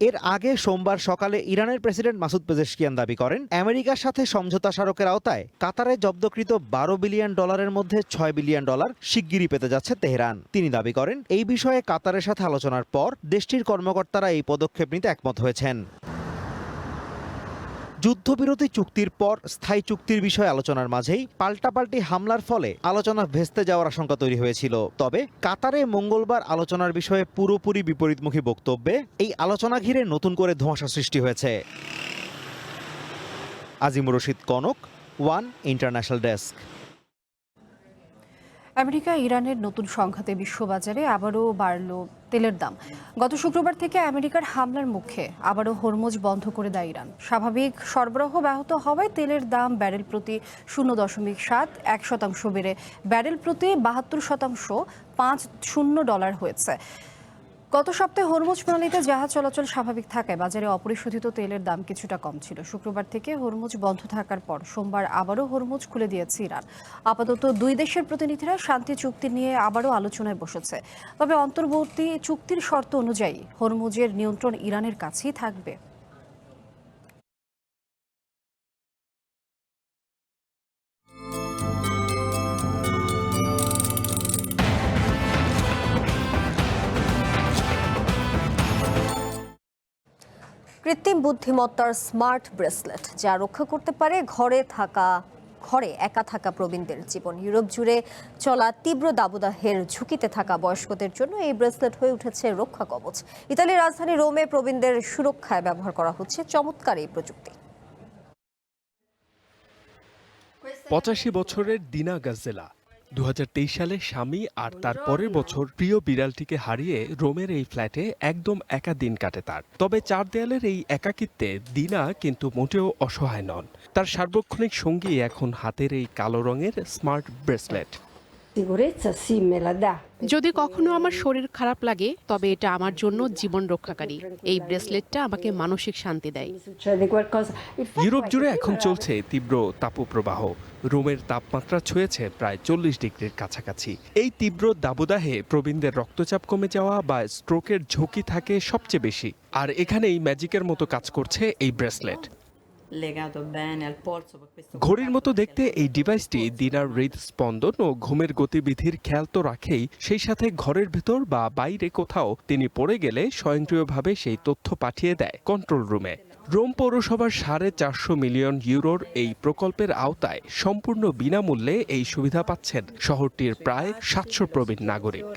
এর আগে সোমবার সকালে ইরানের প্রেসিডেন্ট মাসুদ পেজেশকিয়ান দাবি করেন আমেরিকার সাথে সমঝোতা স্মারকের আওতায় কাতারে জব্দকৃত $12 বিলিয়ন মধ্যে $6 বিলিয়ন শিগগিরই পেতে যাচ্ছে তেহরান। তিনি দাবি করেন এই বিষয়ে কাতারের সাথে আলোচনার পর দেশটির কর্মকর্তারা এই পদক্ষেপ নিতে একমত হয়েছেন। যুদ্ধবিরতি চুক্তির পর স্থায়ী চুক্তির বিষয়ে আলোচনার মাঝেই পাল্টাপাল্টি হামলার ফলে আলোচনা ভেস্তে যাওয়ার আশঙ্কা তৈরি হয়েছিল। তবে কাতারে মঙ্গলবার আলোচনার বিষয়ে পুরোপুরি বিপরীতমুখী বক্তব্যে এই আলোচনা ঘিরে নতুন করে ধোঁয়াশা সৃষ্টি হয়েছে। Azimur Rashid Kanak, one international desk. America ইরানের নতুন সংঘাতে বিশ্ববাজারে আবারও বাড়ল তেলের দাম। গত শুক্রবার থেকে আমেরিকার হামলার মুখে আবারও হরমুজ বন্ধ করে দেয় ইরান। স্বাভাবিক সরবরাহ ব্যাহত হওয়ায় তেলের দাম ব্যারেল প্রতি 0.71% বেড়ে ব্যারেল প্রতি 72.50 ডলার হয়েছে। গত সপ্তাহে হরমুজ প্রণালীতে জাহাজ চলাচল স্বাভাবিক থাকায় বাজারে অপরিশোধিত তেলের দাম কিছুটা কম ছিল। শুক্রবার থেকে হরমুজ বন্ধ থাকার পর সোমবার আবারও হরমুজ খুলে দিয়েছে ইরান। আপাতত দুই দেশের প্রতিনিধিরা শান্তি চুক্তি নিয়ে আবারও আলোচনায় বসেছে। তবে অন্তর্বর্তী চুক্তির শর্ত অনুযায়ী হরমুজের নিয়ন্ত্রণ ইরানের কাছেই থাকবে। কৃত্রিম বুদ্ধিমত্তার স্মার্ট ব্রেসলেট যা রক্ষা করতে পারে ঘরে একা থাকা প্রবীণদের জীবন। ইউরোপ জুড়ে চলা তীব্র দাবদাহের ঝুঁকিতে থাকা বয়স্কদের জন্য এই ব্রেসলেট হয়ে উঠেছে রক্ষা কবচ। ইতালির রাজধানী রোমে প্রবীণদের সুরক্ষায় ব্যবহার করা হচ্ছে চমৎকার এই প্রযুক্তি। 85 বছরের দিনা গাজ্জেলা 2023 সালে স্বামী আর তার পরের বছর প্রিয় বিড়ালটিকে হারিয়ে রোমের এই ফ্ল্যাটে একদম একা দিন কাটে তার। তবে চার দেয়ালের এই একাকিত্বে দিনা কিন্তু মোটেও অসহায় নন। তার সার্বক্ষণিক সঙ্গী এখন হাতের এই কালো রঙের স্মার্ট ব্রেসলেট। যদি কখনো আমার শরীর খারাপ লাগে তবে এটা আমার জন্য জীবন রক্ষাকারী। এই ব্রেসলেটটা আমাকে মানসিক শান্তি দেয়। ইউরোপ জুড়ে এখন চলছে তীব্র তাপপ্রবাহ। রোমের তাপমাত্রা ছুঁয়েছে প্রায় 40 ডিগ্রির কাছাকাছি। এই তীব্র দাবদাহে প্রবীণদের রক্তচাপ কমে যাওয়া বা স্ট্রোকের ঝুঁকি থাকে সবচেয়ে বেশি। আর এখানেই ম্যাজিকের মতো কাজ করছে এই ব্রেসলেট। ঘড়ির মতো দেখতে এই ডিভাইসটি দিনার হৃদস্পন্দন ও ঘুমের গতিবিধির খেয়াল তো রাখেই, সেই সাথে ঘরের ভেতর বা বাইরে কোথাও তিনি পড়ে গেলে স্বয়ংক্রিয়ভাবে সেই তথ্য পাঠিয়ে দেয় কন্ট্রোল রুমে। রোম পৌরসভার 450 মিলিয়ন ইউরোর এই প্রকল্পের আওতায় সম্পূর্ণ বিনামূল্যে এই সুবিধা পাচ্ছেন শহরটির প্রায় 700 প্রবীণ নাগরিক।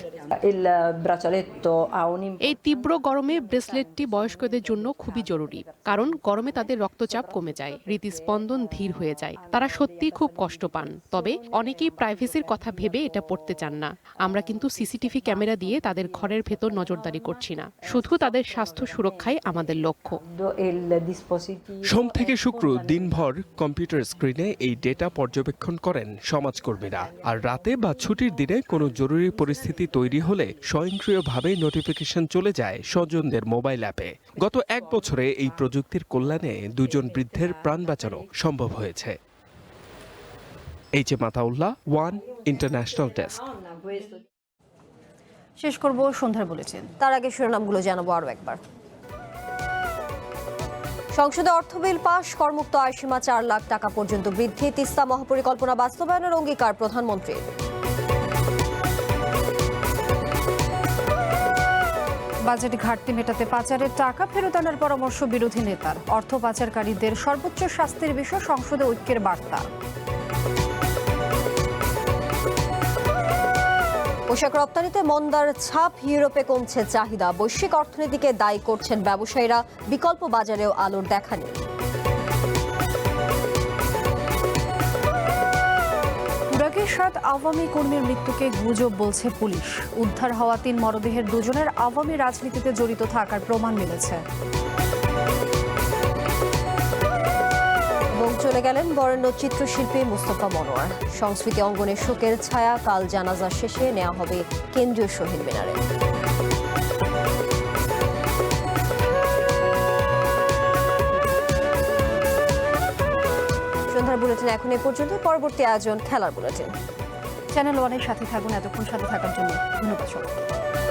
এই তীব্র গরমে ব্রেসলেটটি বয়স্কদের জন্য খুবই জরুরি, কারণ গরমে তাদের রক্তচাপ কমে যায়, হৃদস্পন্দন ধীর হয়ে যায়। তারা সত্যিই খুব কষ্ট পান। তবে অনেকেই প্রাইভেসির কথা ভেবে এটা পড়তে চান না। আমরা কিন্তু সিসিটিভি ক্যামেরা দিয়ে তাদের ঘরের ভেতর নজরদারি করছি না, শুধু তাদের স্বাস্থ্য সুরক্ষাই আমাদের লক্ষ্য। সোম থেকে শুক্র দিনভর কম্পিউটার স্ক্রিনে এই ডেটা পর্যবেক্ষণ করেন সমাজকর্মীরা। আর রাতে বা ছুটির দিনে কোনো জরুরি পরিস্থিতি তৈরি হলে স্বয়ংক্রিয়ভাবে নোটিফিকেশন চলে যায় স্বজনদের মোবাইল অ্যাপে। গত 1 বছরে এই প্রযুক্তির কল্যাণে 2 জন বৃদ্ধের প্রাণ বাঁচানো সম্ভব হয়েছে। H A Mataullah, one international desk. শেষ করব সন্ধ্যার বুলেটিন। তার আগে শিরোনামগুলো জানাবো আরো একবার। সংসদে অর্থ বিল পাশ, করমুক্ত আয়সীমা 4 লাখ টাকা পর্যন্ত বৃদ্ধি, তিস্তা মহাপরিকল্পনা বাস্তবায়নের অঙ্গীকার প্রধানমন্ত্রীর। বাজেট ঘাটতি মেটাতে পাচারের টাকা ফেরত আনার পরামর্শ বিরোধী নেতার। অর্থ পাচারকারীদের সর্বোচ্চ শাস্তির বিষয়ে সংসদে ঐক্যের বার্তা। পোশাক রপ্তানিতে মন্দার ছাপ, ইউরোপে কমছে চাহিদা, বৈশ্বিক অর্থনীতিকে দায়ী করছেন ব্যবসায়ীরা, বিকল্প বাজারেও আলোর দেখা নেই। তুরাগের 7 আওয়ামী কর্মীর মৃত্যুকে গুজব বলছে পুলিশ। উদ্ধার হওয়া 3 মরদেহের 2 জনের আওয়ামী রাজনীতিতে জড়িত থাকার প্রমাণ মিলেছে। এবং চলে গেলেন বরেণ্য চিত্রশিল্পী মুস্তফা মনোয়ার। সংস্কৃতি অঙ্গনের শোকের ছায়া, কাল জানাজা শেষে নেওয়া হবে কেন্দ্রীয় শহীদ মিনারে। সন্ধ্যার বুলেটিন এখন এই পর্যন্ত। পরবর্তী আয়োজন খেলার বুলেটিন। চ্যানেল ওয়ানের সাথে থাকুন। এতক্ষণ সাথে থাকার জন্য ধন্যবাদ সবাইকে।